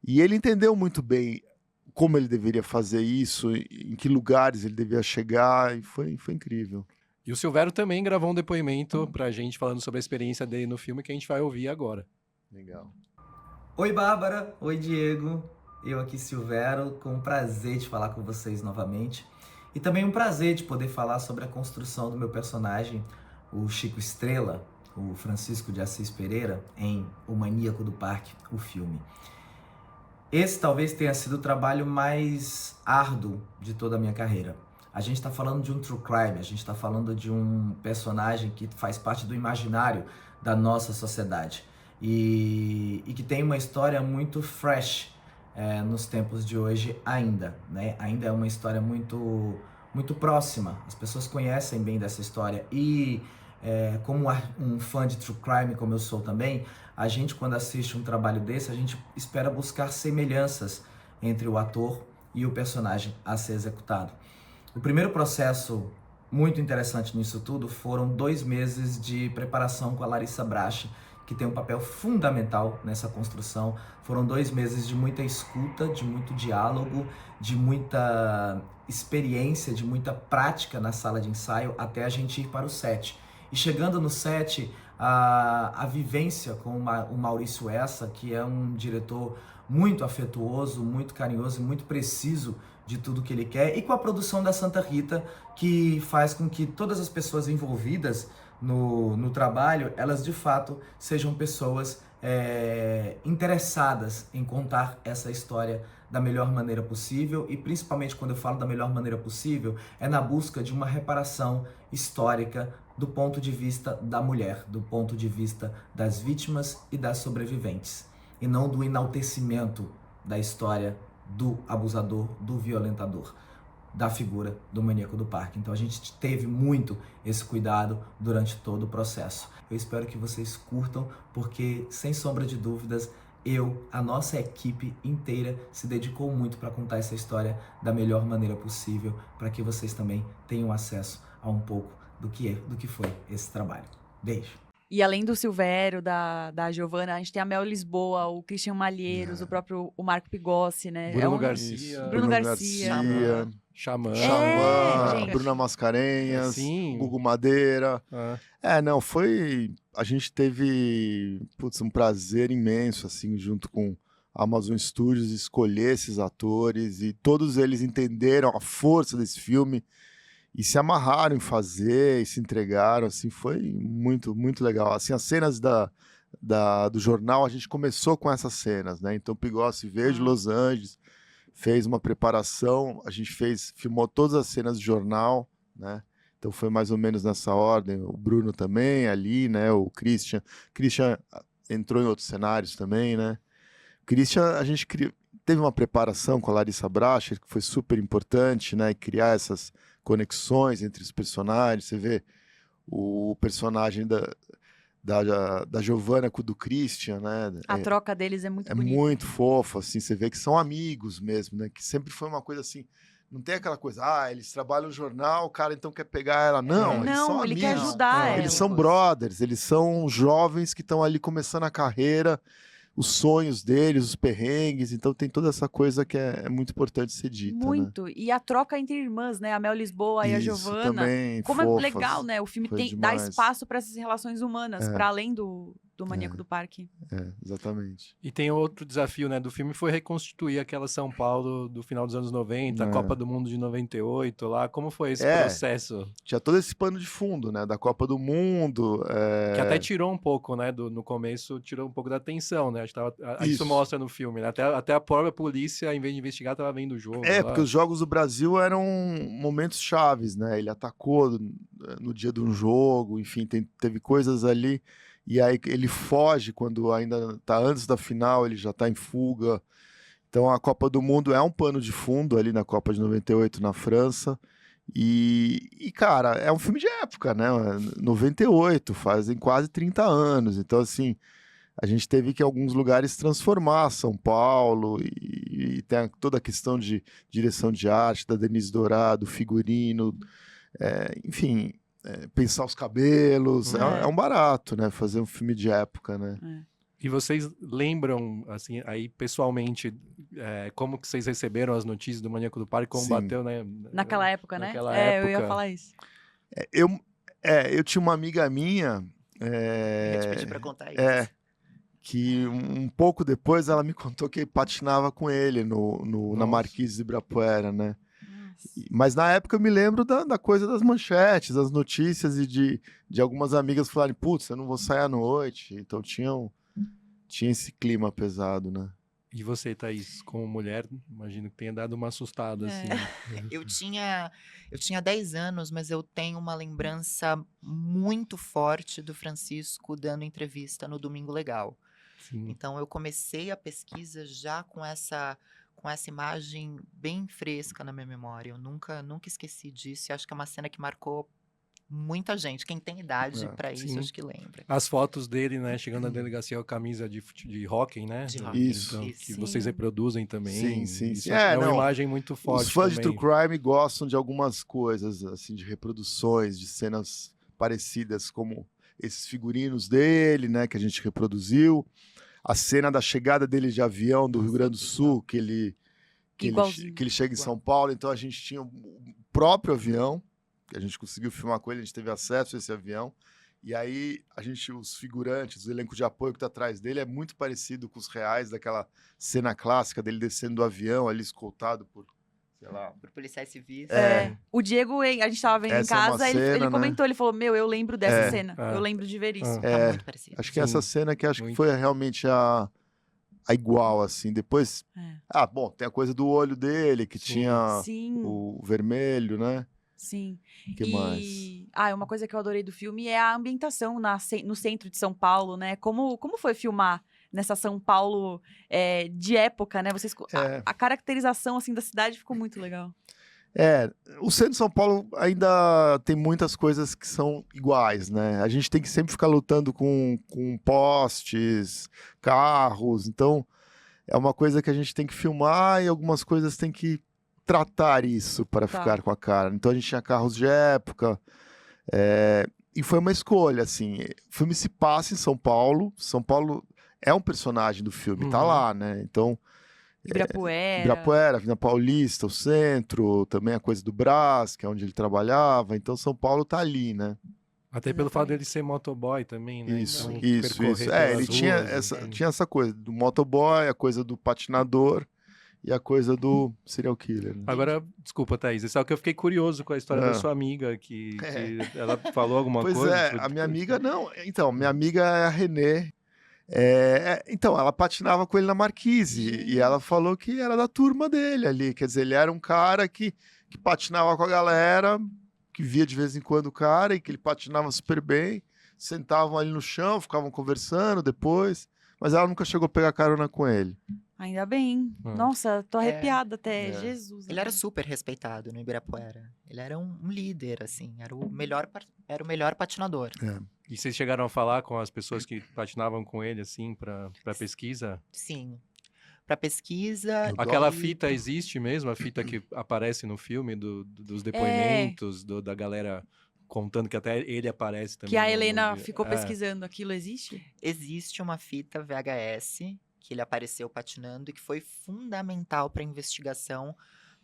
e ele entendeu muito bem como ele deveria fazer isso, em que lugares ele devia chegar, e foi incrível. E o Silvério também gravou um depoimento pra gente falando sobre a experiência dele no filme, que a gente vai ouvir agora. Legal. Oi, Bárbara. Oi, Diego. Eu aqui, Silvério, com o prazer de falar com vocês novamente. E também um prazer de poder falar sobre a construção do meu personagem, o Chico Estrela, o Francisco de Assis Pereira, em O Maníaco do Parque, o filme. Esse talvez tenha sido o trabalho mais árduo de toda a minha carreira. A gente está falando de um true crime, a gente está falando de um personagem que faz parte do imaginário da nossa sociedade e que tem uma história muito fresh nos tempos de hoje ainda, né? Ainda é uma história muito, muito próxima, as pessoas conhecem bem dessa história e como um fã de true crime como eu sou também, a gente quando assiste um trabalho desse, a gente espera buscar semelhanças entre o ator e o personagem a ser executado. O primeiro processo muito interessante nisso tudo foram 2 meses de preparação com a Larissa Brache, que tem um papel fundamental nessa construção. Foram 2 meses de muita escuta, de muito diálogo, de muita experiência, de muita prática na sala de ensaio, até a gente ir para o set. E chegando no set, a vivência com o Maurício Essa, que é um diretor muito afetuoso, muito carinhoso e muito preciso de tudo que ele quer, e com a produção da Santa Rita, que faz com que todas as pessoas envolvidas no trabalho, elas de fato sejam pessoas interessadas em contar essa história da melhor maneira possível, e principalmente quando eu falo da melhor maneira possível, é na busca de uma reparação histórica do ponto de vista da mulher, do ponto de vista das vítimas e das sobreviventes, e não do enaltecimento da história do abusador, do violentador, da figura do maníaco do parque. Então a gente teve muito esse cuidado durante todo o processo. Eu espero que vocês curtam, porque sem sombra de dúvidas, a nossa equipe inteira se dedicou muito para contar essa história da melhor maneira possível, para que vocês também tenham acesso a um pouco do que foi esse trabalho. Beijo! E além do Silvério, da Giovana, a gente tem a Mel Lisboa, o Christian Malheiros, o Marco Pigossi, né? Bruno um- Garcia. Bruno Garcia. Xamã. Xamã, gente. Bruna Mascarenhas, Sim. Gugu Madeira. Ah. Não, a gente teve, um prazer imenso, assim, junto com a Amazon Studios, escolher esses atores, e todos eles entenderam a força desse filme e se amarraram em fazer e se entregaram, assim, foi muito, muito legal. Assim, as cenas do jornal, a gente começou com essas cenas, né? Então, Pigossi veio de Los Angeles, fez uma preparação, a gente filmou todas as cenas do jornal, né? Então foi mais ou menos nessa ordem, o Bruno também ali, né? O Christian entrou em outros cenários também, né? O Christian, a gente teve uma preparação com a Larissa Bracher, que foi super importante, né? Criar essas conexões entre os personagens. Você vê o personagem da Giovanna com o do Christian, né? A troca deles é muito É bonita. muito fofo, assim, você vê que são amigos mesmo, né? Que sempre foi uma coisa assim, não tem aquela coisa, eles trabalham no jornal, o cara então quer pegar ela. Não, eles Não, são ele amigos. quer ajudar ela. Eles são brothers, eles são jovens que estão ali começando a carreira, os sonhos deles, os perrengues, então tem toda essa coisa que é muito importante ser dita, né? Muito. E a troca entre irmãs, né? A Mel Lisboa e a Isso, Giovana. também, Como é fofas. legal, né? O filme Foi dá demais. espaço para essas relações humanas, para além do Maníaco do Parque. Exatamente. E tem outro desafio, né, do filme, foi reconstituir aquela São Paulo do final dos anos 90, a Copa do Mundo de 98 lá. Como foi esse processo? Tinha todo esse pano de fundo, né? Da Copa do Mundo. Que até tirou um pouco, né? No começo, tirou um pouco da atenção, né? Isso Isso. mostra no filme, né? Até a própria polícia, em vez de investigar, tava vendo o jogo. lá. Porque os Jogos do Brasil eram momentos chaves, né? Ele atacou no dia de um jogo, enfim, teve coisas ali. E aí ele foge quando ainda tá antes da final, ele já tá em fuga. Então a Copa do Mundo é um pano de fundo ali na Copa de 98 na França. E cara, é um filme de época, né? 98, fazem quase 30 anos. Então, assim, a gente teve que em alguns lugares transformar São Paulo, e tem toda a questão de direção de arte da Denise Dourado, figurino, enfim, pensar os cabelos, é um barato, né? Fazer um filme de época, né? E vocês lembram, assim, aí pessoalmente, como que vocês receberam as notícias do Maníaco do Parque, como Sim. bateu, né? Naquela época, né? Naquela Eu ia época. falar isso. Eu tinha uma amiga minha Eu te pedi pra contar isso. que um pouco depois ela me contou que patinava com ele na Nossa. Marquise de Ibirapuera, né? Mas na época eu me lembro da coisa das manchetes, das notícias e de algumas amigas falarem, putz, eu não vou sair à noite. Então tinha esse clima pesado, né? E você, Thaís, como mulher, imagino que tenha dado uma assustada, assim. Eu tinha 10 anos, mas eu tenho uma lembrança muito forte do Francisco dando entrevista no Domingo Legal. Sim. Então eu comecei a pesquisa já com essa imagem bem fresca na minha memória. Eu nunca esqueci disso, e acho que é uma cena que marcou muita gente. Quem tem idade para isso, sim. acho que lembra. As fotos dele, né, chegando na delegacia com a camisa de hóquei, né? De hóquei, Isso. Então, que Sim. vocês reproduzem também. Sim, sim, Isso sim. é uma Não, imagem muito forte Os fãs de também. True Crime gostam de algumas coisas, assim, de reproduções, de cenas parecidas, como esses figurinos dele, né, que a gente reproduziu. A cena da chegada dele de avião do Rio Grande do Sul, que ele chega em São Paulo, então a gente tinha o próprio avião, que a gente conseguiu filmar com ele, a gente teve acesso a esse avião, E aí, os figurantes, o elenco de apoio que tá atrás dele é muito parecido com os reais daquela cena clássica dele descendo do avião ali escoltado por, sei lá. Por policiais civis. O Diego, a gente tava vendo em Essa é uma casa, ele cena, né? comentou, ele falou, eu lembro dessa cena. É. Eu lembro de ver isso. Tá muito parecido. Acho que Sim, essa cena que acho que muito. foi realmente a igual, assim. Depois. É. Bom, tem a coisa do olho dele, que Sim. tinha Sim, o vermelho, né? sim. O que mais? Uma coisa que eu adorei do filme é a ambientação no centro de São Paulo, né? Como foi filmar nessa São Paulo de época, né? A caracterização, assim, da cidade ficou muito legal. O centro de São Paulo ainda tem muitas coisas que são iguais, né? A gente tem que sempre ficar lutando com postes, carros, então é uma coisa que a gente tem que filmar e algumas coisas tem que tratar isso para Tá. ficar com a cara. Então a gente tinha carros de época, e foi uma escolha, assim. O filme se passa em São Paulo é um personagem do filme, tá Uhum. lá, né? Então Ibirapuera. Avenida Paulista, o centro, também a coisa do Brás, que é onde ele trabalhava. Então, São Paulo tá ali, né? Até pelo fato dele ser motoboy também, né? Isso, Então, isso. percorrer Ele pelas tinha ruas, essa, assim. tinha essa coisa do motoboy, a coisa do patinador e a coisa do serial killer. Né? Agora, desculpa, Thaís, só que eu fiquei curioso com a história da sua amiga, que ela falou alguma Pois coisa. a minha amiga não. Então, minha amiga é a Renê. Então, ela patinava com ele na Marquise e ela falou que era da turma dele ali. Quer dizer, ele era um cara que patinava com a galera, que via de vez em quando o cara e que ele patinava super bem. Sentavam ali no chão, ficavam conversando depois, mas ela nunca chegou a pegar carona com ele. Ainda bem. Ah. Nossa, tô arrepiada até. Jesus. Ele era super respeitado no Ibirapuera. Ele era um líder, assim. Era o melhor patinador. E vocês chegaram a falar com as pessoas que patinavam com ele, assim, pra pesquisa? Sim. Pra pesquisa. Aquela e- fita existe mesmo? A fita que aparece no filme dos depoimentos, da galera contando que até ele aparece também. Que a no Helena vídeo. ficou pesquisando. Aquilo existe? Existe uma fita VHS que ele apareceu patinando e que foi fundamental para a investigação,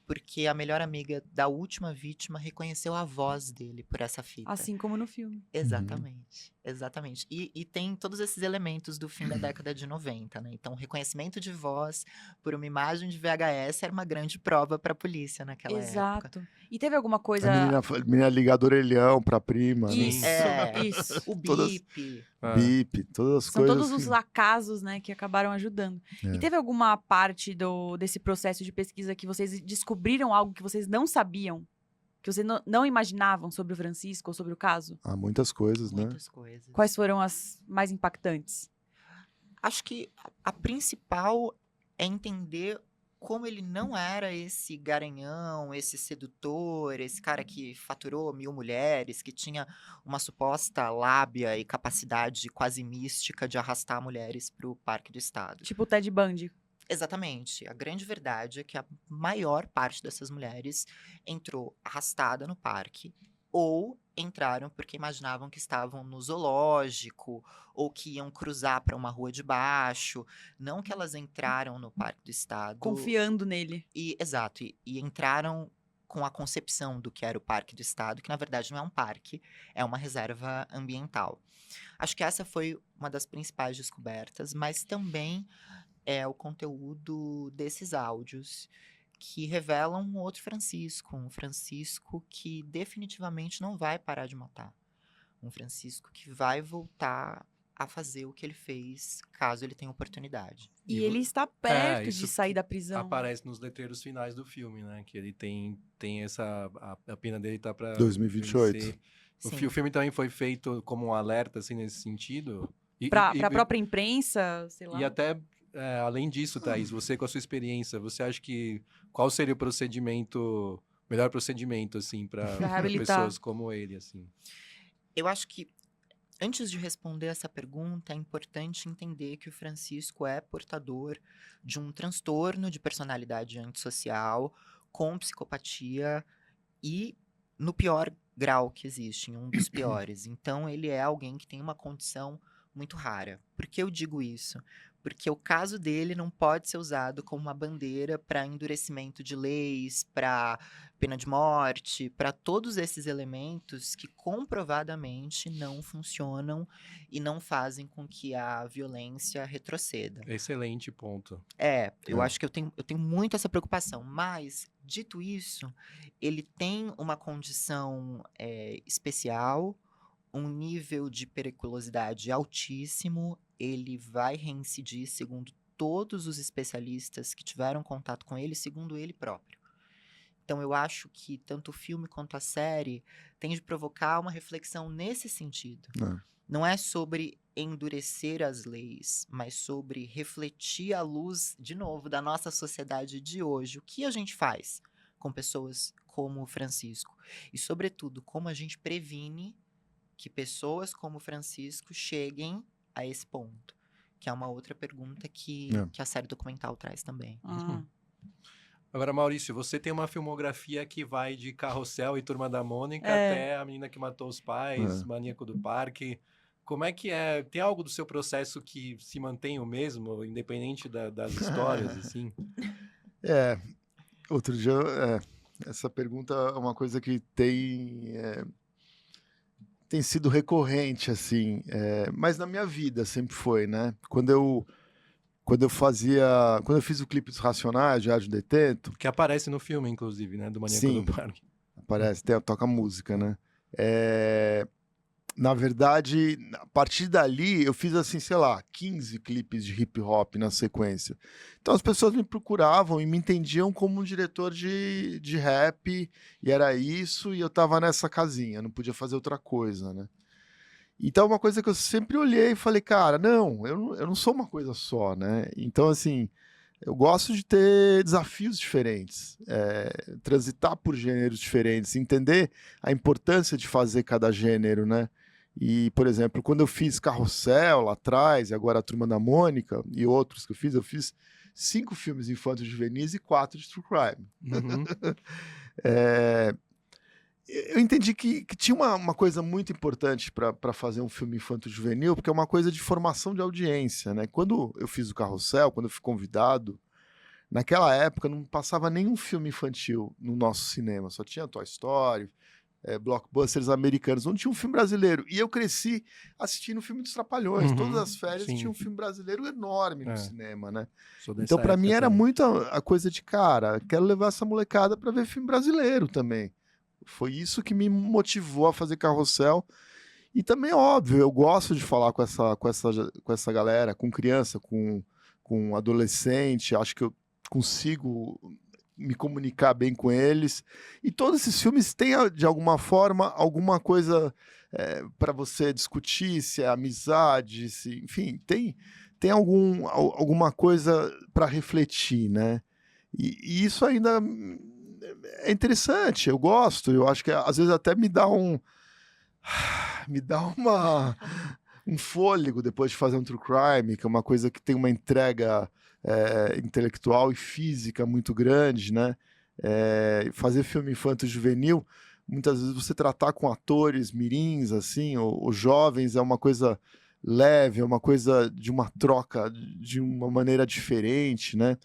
porque a melhor amiga da última vítima reconheceu a voz dele por essa fita. Assim como no filme. Exatamente, exatamente. E tem todos esses elementos do fim da década de 90, né? Então, o reconhecimento de voz por uma imagem de VHS era uma grande prova para a polícia naquela época. Exato. E teve alguma coisa... A menina liga do orelhão pra prima, né? Isso, É. isso. O Todas- bip. Bip, todas as São coisas. todos os acasos, né, que acabaram ajudando. E teve alguma parte desse processo de pesquisa que vocês descobriram algo que vocês não sabiam? Que vocês não imaginavam sobre o Francisco ou sobre o caso? Há muitas coisas, né? Muitas coisas. Quais foram as mais impactantes? Acho que a principal é entender como ele não era esse garanhão, esse sedutor, esse cara que faturou 1000 mulheres, que tinha uma suposta lábia e capacidade quase mística de arrastar mulheres para o Parque do Estado. Tipo o Ted Bundy. Exatamente. A grande verdade é que a maior parte dessas mulheres entrou arrastada no parque ou entraram porque imaginavam que estavam no zoológico ou que iam cruzar para uma rua de baixo. Não que elas entraram no Parque do Estado. Confiando nele. Exato. E entraram com a concepção do que era o Parque do Estado, que na verdade não é um parque, é uma reserva ambiental. Acho que essa foi uma das principais descobertas, mas também é o conteúdo desses áudios que revelam um outro Francisco, um Francisco que definitivamente não vai parar de matar. Um Francisco que vai voltar a fazer o que ele fez, caso ele tenha oportunidade. E ele está perto de isso sair da prisão. Aparece nos letreiros finais do filme, né? Que ele tem essa... A pena dele tá pra... 2028. vencer. Sim. O filme também foi feito como um alerta, assim, nesse sentido. Pra própria imprensa, sei lá. E até, além disso, Thaís, você com a sua experiência, você acha que... Qual seria o melhor procedimento, assim, para reabilitar. pessoas como ele, assim? Eu acho que, antes de responder essa pergunta, é importante entender que o Francisco é portador de um transtorno de personalidade antissocial com psicopatia e no pior grau que existe, em um dos piores. Então, ele é alguém que tem uma condição muito rara. Por que eu digo isso? Porque o caso dele não pode ser usado como uma bandeira para endurecimento de leis, para pena de morte, para todos esses elementos que comprovadamente não funcionam e não fazem com que a violência retroceda. Excelente ponto. Eu É. acho que eu tenho muito essa preocupação, mas, dito isso, ele tem uma condição especial, um nível de periculosidade altíssimo, ele vai reincidir, segundo todos os especialistas que tiveram contato com ele, segundo ele próprio. Então, eu acho que tanto o filme quanto a série tem de provocar uma reflexão nesse sentido. É. Não é sobre endurecer as leis, mas sobre refletir à luz, de novo, da nossa sociedade de hoje. O que a gente faz com pessoas como o Francisco? E, sobretudo, como a gente previne que pessoas como o Francisco cheguem a esse ponto? Que é uma outra pergunta que a série documental traz também. Agora, Maurício, você tem uma filmografia que vai de Carrossel e Turma da Mônica É. até A Menina que Matou os Pais, Maníaco do Parque. Como é que é? Tem algo do seu processo que se mantém o mesmo, independente das histórias, assim? Outro dia, essa pergunta é uma coisa que tem sido recorrente, assim, mas na minha vida sempre foi, né? Quando eu fiz o clipe dos Racionais, Diário de Detento, Que aparece no filme, inclusive, né? Do Maníaco Sim. do Parque. aparece, toca música, né? Na verdade, a partir dali, eu fiz, assim, sei lá, 15 clipes de hip hop na sequência. Então as pessoas me procuravam e me entendiam como um diretor de rap, e era isso, e eu tava nessa casinha, não podia fazer outra coisa, né? Então, uma coisa que eu sempre olhei e falei, cara, não, eu não sou uma coisa só, né? Então, assim, eu gosto de ter desafios diferentes, transitar por gêneros diferentes, entender a importância de fazer cada gênero, né? E, por exemplo, quando eu fiz Carrossel lá atrás, e agora a Turma da Mônica, e outros que eu fiz 5 filmes infantos juvenis e 4 de true crime. Uhum. Eu entendi que tinha uma coisa muito importante para fazer um filme infanto-juvenil, porque é uma coisa de formação de audiência, né? Quando eu fiz o Carrossel, quando eu fui convidado, naquela época não passava nenhum filme infantil no nosso cinema, só tinha Toy Story, blockbusters americanos, não tinha um filme brasileiro. E eu cresci assistindo o filme dos Trapalhões, Uhum, todas as férias sim. tinha um filme brasileiro enorme no É. cinema, né? Sou dessa Então, para mim, época era também. muito a coisa de, cara, quero levar essa molecada para ver filme brasileiro também. Foi isso que me motivou a fazer Carrossel. E também, óbvio, eu gosto de falar com essa galera, com criança, com adolescente. Acho que eu consigo me comunicar bem com eles. E todos esses filmes têm, de alguma forma, alguma coisa para você discutir, se é amizade, enfim, tem alguma coisa para refletir, né? E isso ainda é interessante, eu gosto, eu acho que às vezes até me dá um fôlego depois de fazer um true crime, que é uma coisa que tem uma entrega intelectual e física muito grande, né? Fazer filme infanto-juvenil, muitas vezes você tratar com atores mirins, assim, ou jovens, é uma coisa leve, é uma coisa de uma troca de uma maneira diferente, né?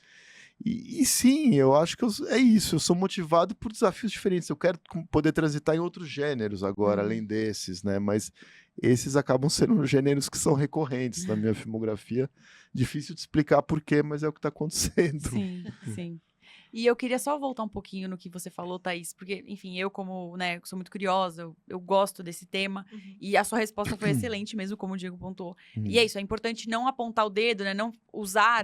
E sim, eu acho que é isso, eu sou motivado por desafios diferentes, eu quero poder transitar em outros gêneros agora, além desses, né? Mas esses acabam sendo gêneros que são recorrentes na minha filmografia. Difícil de explicar por quê, mas é o que está acontecendo. Sim, sim. E eu queria só voltar um pouquinho no que você falou, Thaís, porque, enfim, eu como, né, sou muito curiosa, eu gosto desse tema, e a sua resposta foi excelente mesmo, como o Diego pontuou. E é isso, é importante não apontar o dedo, né, não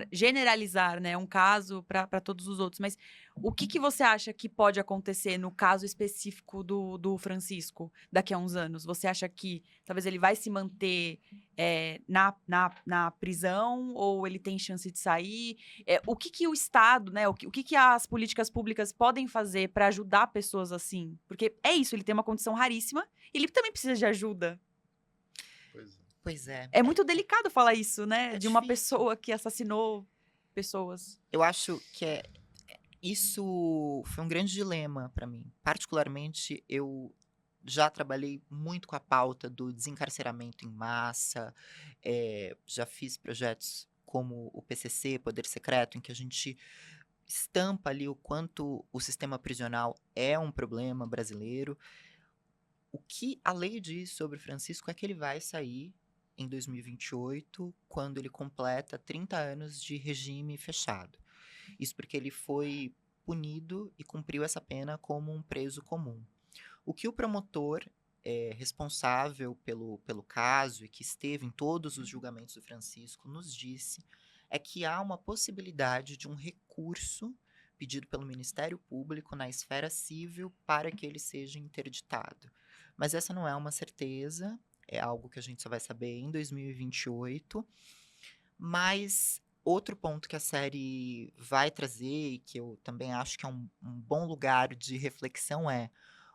generalizar, né, um caso para todos os outros, mas o que você acha que pode acontecer no caso específico do Francisco daqui a uns anos? Você acha que talvez ele vai se manter na prisão, ou ele tem chance de sair? O que o Estado, né, o que as políticas públicas podem fazer para ajudar pessoas assim? Porque é isso, ele tem uma condição raríssima e ele também precisa de ajuda. Pois é. É muito delicado falar isso, né? É de uma difícil. pessoa que assassinou pessoas. Eu acho que isso foi um grande dilema para mim. Particularmente, eu já trabalhei muito com a pauta do desencarceramento em massa, já fiz projetos como o PCC, Poder Secreto, em que a gente estampa ali o quanto o sistema prisional é um problema brasileiro. O que a lei diz sobre Francisco é que ele vai sair em 2028, quando ele completa 30 anos de regime fechado. Isso porque ele foi punido e cumpriu essa pena como um preso comum. O que o promotor responsável pelo caso e que esteve em todos os julgamentos do Francisco nos disse é que há uma possibilidade de um recurso pedido pelo Ministério Público na esfera civil para que ele seja interditado. Mas essa não é uma certeza, é algo que a gente só vai saber em 2028. Mas outro ponto que a série vai trazer, e que eu também acho que é um bom lugar de reflexão, é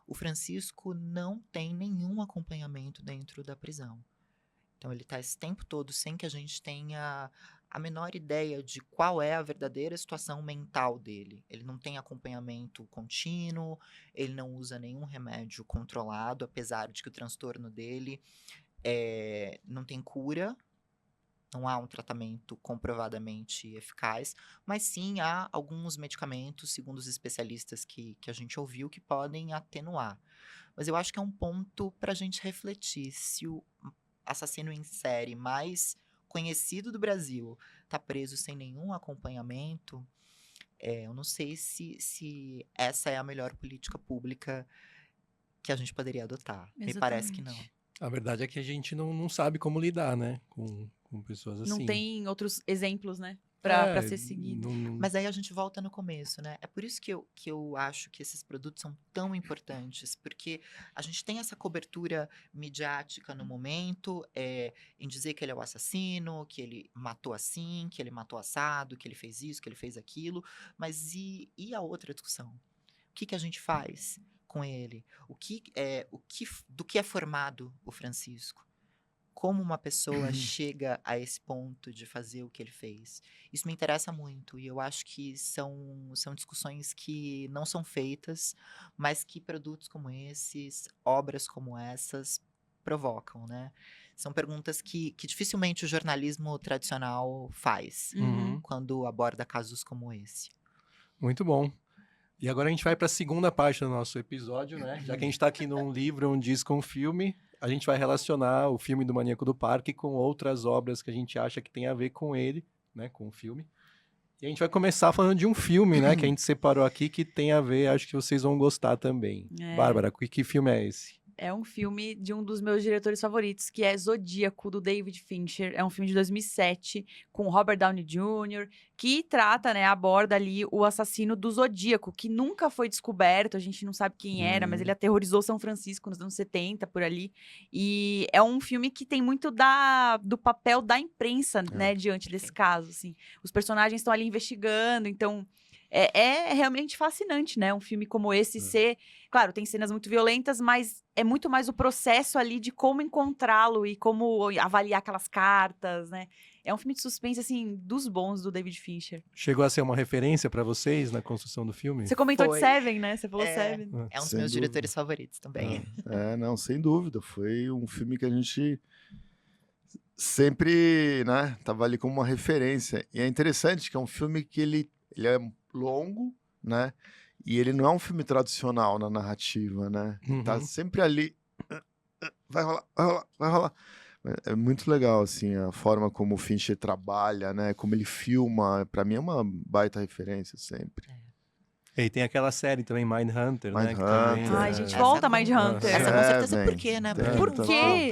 o Francisco não tem nenhum acompanhamento dentro da prisão. Então ele está esse tempo todo sem que a gente tenha a menor ideia de qual é a verdadeira situação mental dele. Ele não tem acompanhamento contínuo, ele não usa nenhum remédio controlado, apesar de que o transtorno dele não tem cura, não há um tratamento comprovadamente eficaz, mas sim há alguns medicamentos, segundo os especialistas que a gente ouviu, que podem atenuar. Mas eu acho que é um ponto para a gente refletir se o assassino em série mais conhecido do Brasil está preso sem nenhum acompanhamento. Eu não sei se essa é a melhor política pública que a gente poderia adotar. Me parece que não. A verdade é que a gente não sabe como lidar, né? Com pessoas assim. Não tem outros exemplos, né? Pra ser seguido. Mas aí a gente volta no começo, né? É por isso que eu acho que esses produtos são tão importantes, porque a gente tem essa cobertura midiática no momento, em dizer que ele é o assassino, que ele matou assim, que ele matou assado, que ele fez isso, que ele fez aquilo, mas e a outra discussão? O que a gente faz com ele? Do que é formado o Francisco? Como uma pessoa chega a esse ponto de fazer o que ele fez? Isso me interessa muito e eu acho que são discussões que não são feitas, mas que produtos como esses, obras como essas, provocam, né? São perguntas que dificilmente o jornalismo tradicional faz quando aborda casos como esse. Muito bom. E agora a gente vai para a segunda parte do nosso episódio, né? Já que a gente está aqui num livro, um disco, um filme, a gente vai relacionar o filme do Maníaco do Parque com outras obras que a gente acha que tem a ver com ele, né? Com o filme. E a gente vai começar falando de um filme, né? Que a gente separou aqui que tem a ver, acho que vocês vão gostar também. Bárbara, que filme é esse? É um filme de um dos meus diretores favoritos, que é Zodíaco, do David Fincher. É um filme de 2007, com Robert Downey Jr., que trata, né, aborda ali o assassino do Zodíaco, que nunca foi descoberto, a gente não sabe quem era, mas ele aterrorizou São Francisco nos anos 70, por ali. E é um filme que tem muito do papel da imprensa, né, diante desse caso, assim. Os personagens estão ali investigando, então... É realmente fascinante, né? Um filme como esse ser... Claro, tem cenas muito violentas, mas é muito mais o processo ali de como encontrá-lo e como avaliar aquelas cartas, né? É um filme de suspense, assim, dos bons do David Fincher. Chegou a ser uma referência pra vocês na construção do filme? Você comentou de Seven, né? Você falou Seven. É um dos meus diretores favoritos também. Não, sem dúvida. Foi um filme que a gente sempre, né, tava ali como uma referência. E é interessante que é um filme que ele é longo, né? E ele não é um filme tradicional na narrativa, né? Tá sempre ali. Vai rolar, vai rolar, vai rolar. É muito legal, assim, a forma como o Fincher trabalha, né? Como ele filma. Pra mim é uma baita referência sempre. E tem aquela série também, Mindhunter, né? Mindhunter. Ai, gente, volta Mindhunter. Essa com certeza por quê, né? Por quê?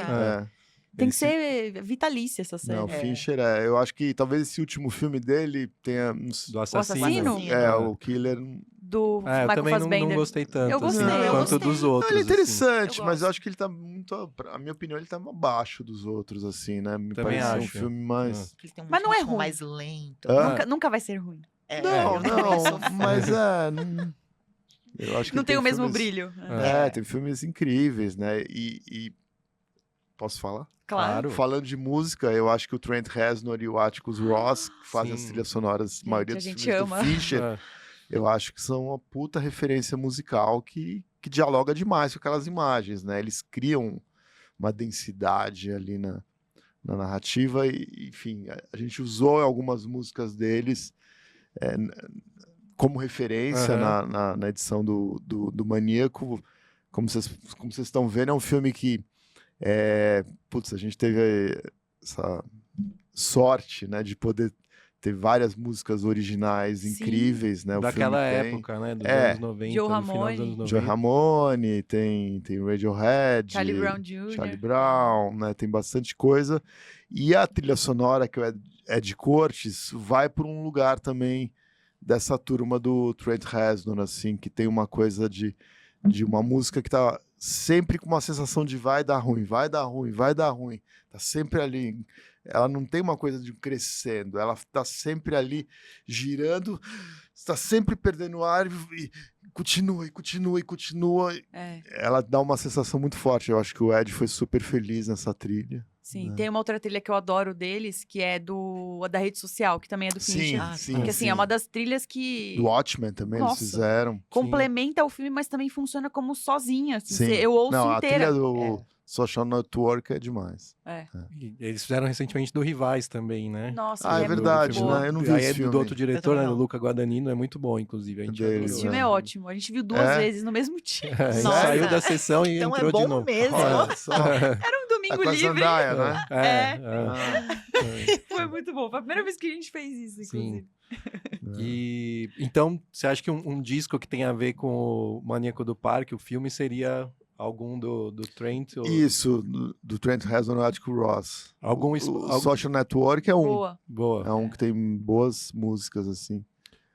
Tem que Esse- ser vitalícia essa série. Não, Fincher eu acho que talvez esse último filme dele tenha... Do assassino. assassino? O Killer... Do eu Michael também Fassbender. não gostei tanto. Eu gostei, assim, eu quanto gostei. dos outros. Ele é assim. interessante, Eu mas gosto. eu acho que ele tá muito... A minha opinião, ele tá abaixo dos outros, assim, né? Me Também parece um acho. filme mais... Ele tem um Mas não é ritmo ruim. mais lento. Nunca vai ser ruim. Não, eu também sou fã. mas eu acho que Não tem o mesmo filmes- brilho. Tem filmes incríveis, né? E posso falar? Claro. Falando de música, eu acho que o Trent Reznor e o Atticus Ross, que fazem as Sim. trilhas sonoras, a maioria a dos gente filmes ama. do Fincher, É. eu acho que são uma puta referência musical que dialoga demais com aquelas imagens, né? Eles criam uma densidade ali na narrativa. E, enfim, a gente usou algumas músicas deles como referência na edição do Maníaco. Como vocês estão vendo, é um filme que a gente teve essa sorte, né, de poder ter várias músicas originais incríveis, né? Daquela época, né? Dos anos 90, Joe no final dos anos 90. Joe Ramone, tem Radiohead, Charlie Brown Jr. Charlie Brown, né? Tem bastante coisa. E a trilha sonora, que é Ed Cortes, vai para um lugar também dessa turma do Trent Reznor, assim, que tem uma coisa de uma música que tá sempre com uma sensação de vai dar ruim, vai dar ruim, vai dar ruim. Tá sempre ali. Ela não tem uma coisa de crescendo, ela tá sempre ali girando, está sempre perdendo ar e continua. Ela dá uma sensação muito forte. Eu acho que o Ed foi super feliz nessa trilha. Sim, tem uma outra trilha que eu adoro deles, que é da rede social, que também é do Fincher. Sim. Que assim, é uma das trilhas que Do Watchmen também Nossa, eles fizeram. complementa o filme, mas também funciona como sozinha. Assim, Sim. eu ouço Não, inteira. a trilha do Social Network é demais. E eles fizeram recentemente do Rivais também, né? Nossa, É ele verdade, muito boa. né? Eu não vi Aí esse é filme. do outro diretor, né? não. Do Luca Guadagnino, é muito bom, inclusive. A gente Dele, adorou. Esse filme é ótimo. A gente viu 2 vezes no mesmo dia. Ele Nossa. saiu da sessão e Então é entrou bom de novo. mesmo. Olha só. Era um domingo com a livre. Zendaya, né? Foi muito bom. Foi a primeira vez que a gente fez isso, Sim. inclusive. E então, você acha que um disco que tem a ver com o Maníaco do Parque, o filme, seria algum do Trent? Ou... Isso, do Trent Reznor e Atticus Ross. Algum O Social Network é um. Boa. Boa. É um que tem boas músicas, assim.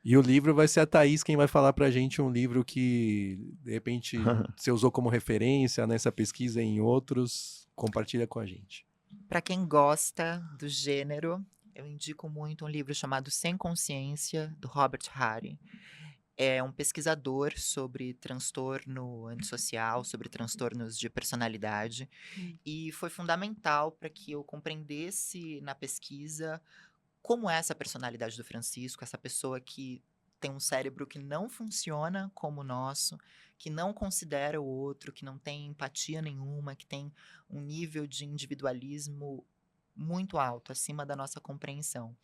E o livro vai ser a Thaís quem vai falar pra gente um livro que, de repente, você usou como referência nessa pesquisa e em outros. Compartilha com a gente. Para quem gosta do gênero, eu indico muito um livro chamado Sem Consciência, do Robert Harry. É um pesquisador sobre transtorno antissocial, sobre transtornos de personalidade. E foi fundamental para que eu compreendesse na pesquisa como é essa personalidade do Francisco, essa pessoa que tem um cérebro que não funciona como o nosso, que não considera o outro, que não tem empatia nenhuma, que tem um nível de individualismo muito alto, acima da nossa compreensão.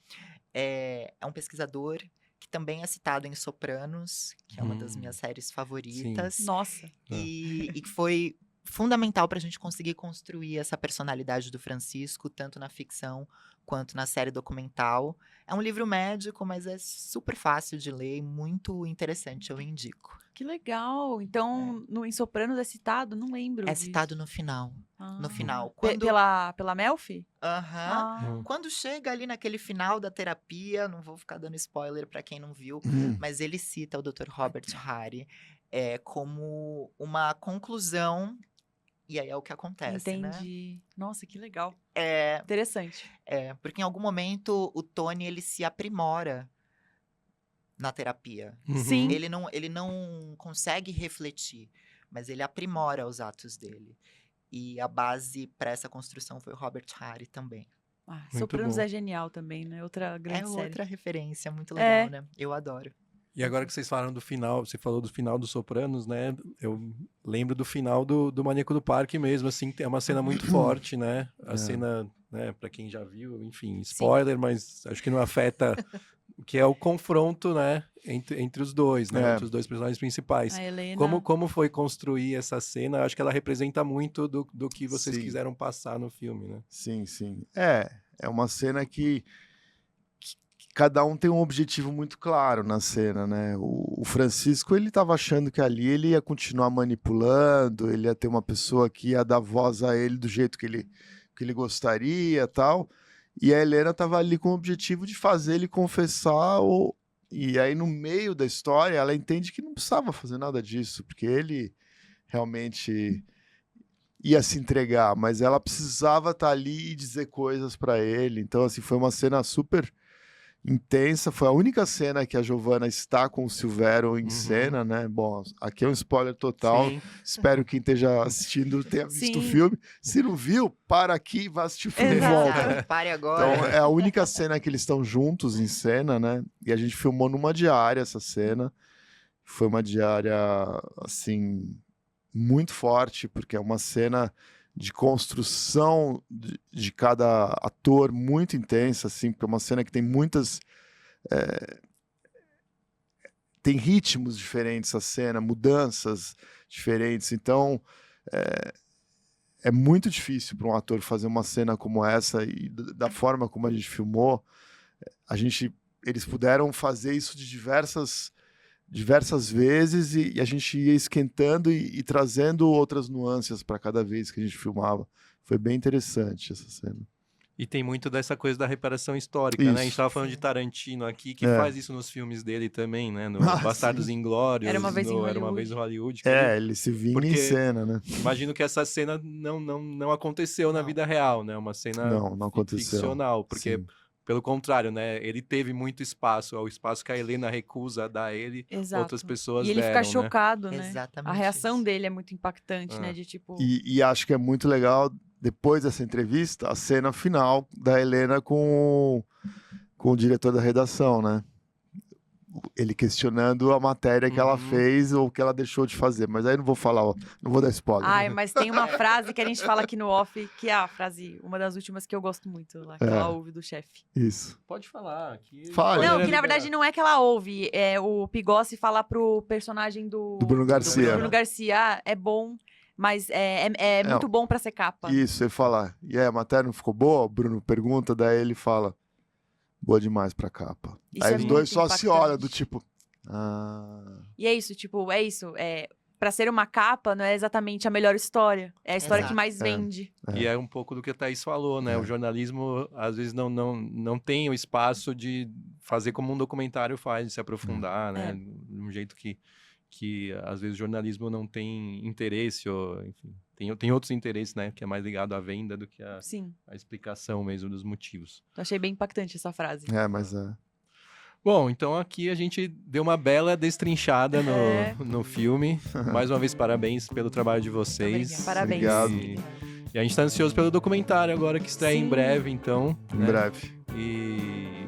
É um pesquisador que também é citado em Sopranos, que é uma das minhas séries favoritas. Nossa. E que foi fundamental para a gente conseguir construir essa personalidade do Francisco, tanto na ficção quanto na série documental. É um livro médico, mas é super fácil de ler e muito interessante, eu indico. Que legal. Então, em Sopranos é citado? Não lembro. É disso. citado no final. No final. Quando... Pela Melfi? Aham. Quando chega ali naquele final da terapia, não vou ficar dando spoiler para quem não viu, mas ele cita o Dr. Robert Harry como uma conclusão. E aí é o que acontece, né? Entendi. Nossa, que legal. É, Interessante. porque em algum momento o Tony, ele se aprimora na terapia. Sim. Ele não consegue refletir, mas ele aprimora os atos dele. E a base para essa construção foi o Robert Harry também. Sopranos bom. é genial também, né? Outra grande série. Outra referência muito legal, né? Eu adoro. E agora que vocês falaram do final, você falou do final dos Sopranos, né? Eu lembro do final do Maníaco do Parque mesmo, assim, é uma cena muito forte, né? A cena, né, pra quem já viu, enfim, spoiler, mas acho que não afeta, que é o confronto, né, entre os dois, né? Entre os dois personagens principais. A Helena... Como foi construir essa cena? Acho que ela representa muito do que vocês quiseram passar no filme, né? Sim. É uma cena que cada um tem um objetivo muito claro na cena, né? O Francisco, ele estava achando que ali ele ia continuar manipulando, ele ia ter uma pessoa que ia dar voz a ele do jeito que ele gostaria, tal. E a Helena estava ali com o objetivo de fazer ele confessar, e aí no meio da história ela entende que não precisava fazer nada disso, porque ele realmente ia se entregar, mas ela precisava estar ali e dizer coisas para ele. Então, assim, foi uma cena super intensa. Foi a única cena que a Giovanna está com o Silvério em cena, né? Bom, aqui é um spoiler total. Sim. Espero que quem esteja assistindo tenha visto o filme. Se não viu, para aqui e vá assistir o filme e Exato. volta. Pare agora. Então, é a única cena que eles estão juntos em cena, né? E a gente filmou numa diária essa cena. Foi uma diária, assim, muito forte, porque é uma cena de construção de cada ator muito intensa, assim, porque é uma cena que tem muitas... tem ritmos diferentes a cena, mudanças diferentes, então é muito difícil para um ator fazer uma cena como essa e da forma como a gente filmou, eles puderam fazer isso de diversas vezes e a gente ia esquentando e trazendo outras nuances para cada vez que a gente filmava. Foi bem interessante essa cena. E tem muito dessa coisa da reparação histórica, Isso. né? A gente tava falando de Tarantino aqui, que faz isso nos filmes dele também, né? No Bastardos Inglórios, Era uma vez em Era uma Hollywood. vez em Hollywood. Ele se vinha Porque em cena, né? Imagino que essa cena não aconteceu na Não. vida real, né? Uma cena Não aconteceu. ficcional, porque... Sim. Pelo contrário, né? Ele teve muito espaço, o espaço que a Helena recusa a dar a ele, Exato. outras pessoas E ele deram, fica chocado, né? Exatamente. A reação isso. dele é muito impactante, né? De tipo... E acho que é muito legal, depois dessa entrevista, a cena final da Helena com o diretor da redação, né? Ele questionando a matéria que ela fez ou que ela deixou de fazer. Mas aí não vou falar, não vou dar spoiler. Ai, mas tem uma frase que a gente fala aqui no off, que é a frase, uma das últimas que eu gosto muito, lá, que ela ouve do chefe. Isso. Pode falar. Que... Fala. Não, que na verdade não é que ela ouve, é o Pigossi falar pro personagem do Bruno Garcia. Bruno Garcia, é bom, mas é muito bom pra ser capa. Isso, ele fala, e aí, a matéria não ficou boa? O Bruno pergunta, daí ele fala, boa demais pra capa. Isso Aí é os dois muito só se impactante. olham, do tipo... E é isso, tipo, pra ser uma capa, não é exatamente a melhor história. É a história que Exato. mais vende. E é um pouco do que a Thaís falou, né? O jornalismo, às vezes, não tem o espaço de fazer como um documentário faz, de se aprofundar, né? De um jeito que às vezes, o jornalismo não tem interesse, ou, enfim, tem outros interesses, né? Que é mais ligado à venda do que Sim, a explicação mesmo dos motivos. eu achei bem impactante essa frase. Mas Bom, então aqui a gente deu uma bela destrinchada no filme. Mais uma vez, parabéns pelo trabalho de vocês. Obrigada. Parabéns. Obrigado. E a gente tá ansioso pelo documentário agora, que estreia em Sim. breve, então. Em né? breve.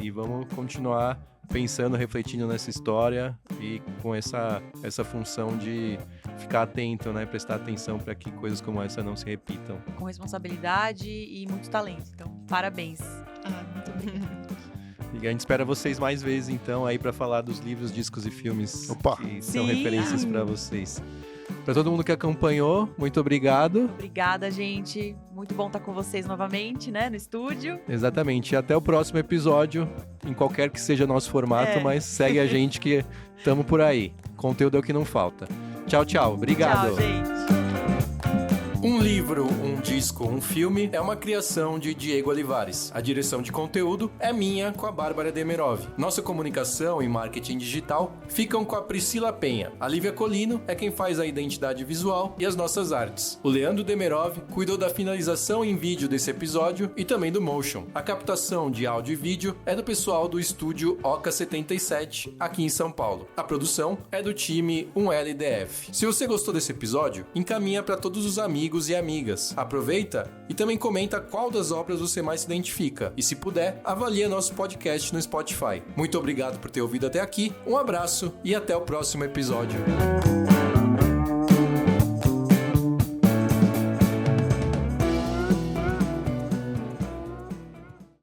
E vamos continuar pensando, refletindo nessa história e com essa função de ficar atento, né? Prestar atenção para que coisas como essa não se repitam. Com responsabilidade e muito talento. Então, parabéns. Muito obrigada. E a gente espera vocês mais vezes, então, aí para falar dos livros, discos e filmes Opa. que são Sim. referências para vocês. Para todo mundo que acompanhou, muito obrigado. Obrigada, gente. Muito bom estar com vocês novamente, né? No estúdio. Exatamente. E até o próximo episódio, em qualquer que seja nosso formato, mas segue a gente que estamos por aí. Conteúdo é o que não falta. Tchau, tchau. Obrigado. Tchau, gente. Um livro, um disco, um filme é uma criação de Diego Olivares. A direção de conteúdo é minha com a Bárbara Demerov. Nossa comunicação e marketing digital ficam com a Priscila Penha. A Lívia Colino é quem faz a identidade visual e as nossas artes. O Leandro Demerov cuidou da finalização em vídeo desse episódio e também do motion. A captação de áudio e vídeo é do pessoal do estúdio Oca 77, aqui em São Paulo. A produção é do time 1LDF. Se você gostou desse episódio, encaminha para todos os amigos e amigas. Aproveita e também comenta qual das obras você mais se identifica. E se puder, avalia nosso podcast no Spotify. Muito obrigado por ter ouvido até aqui, um abraço e até o próximo episódio.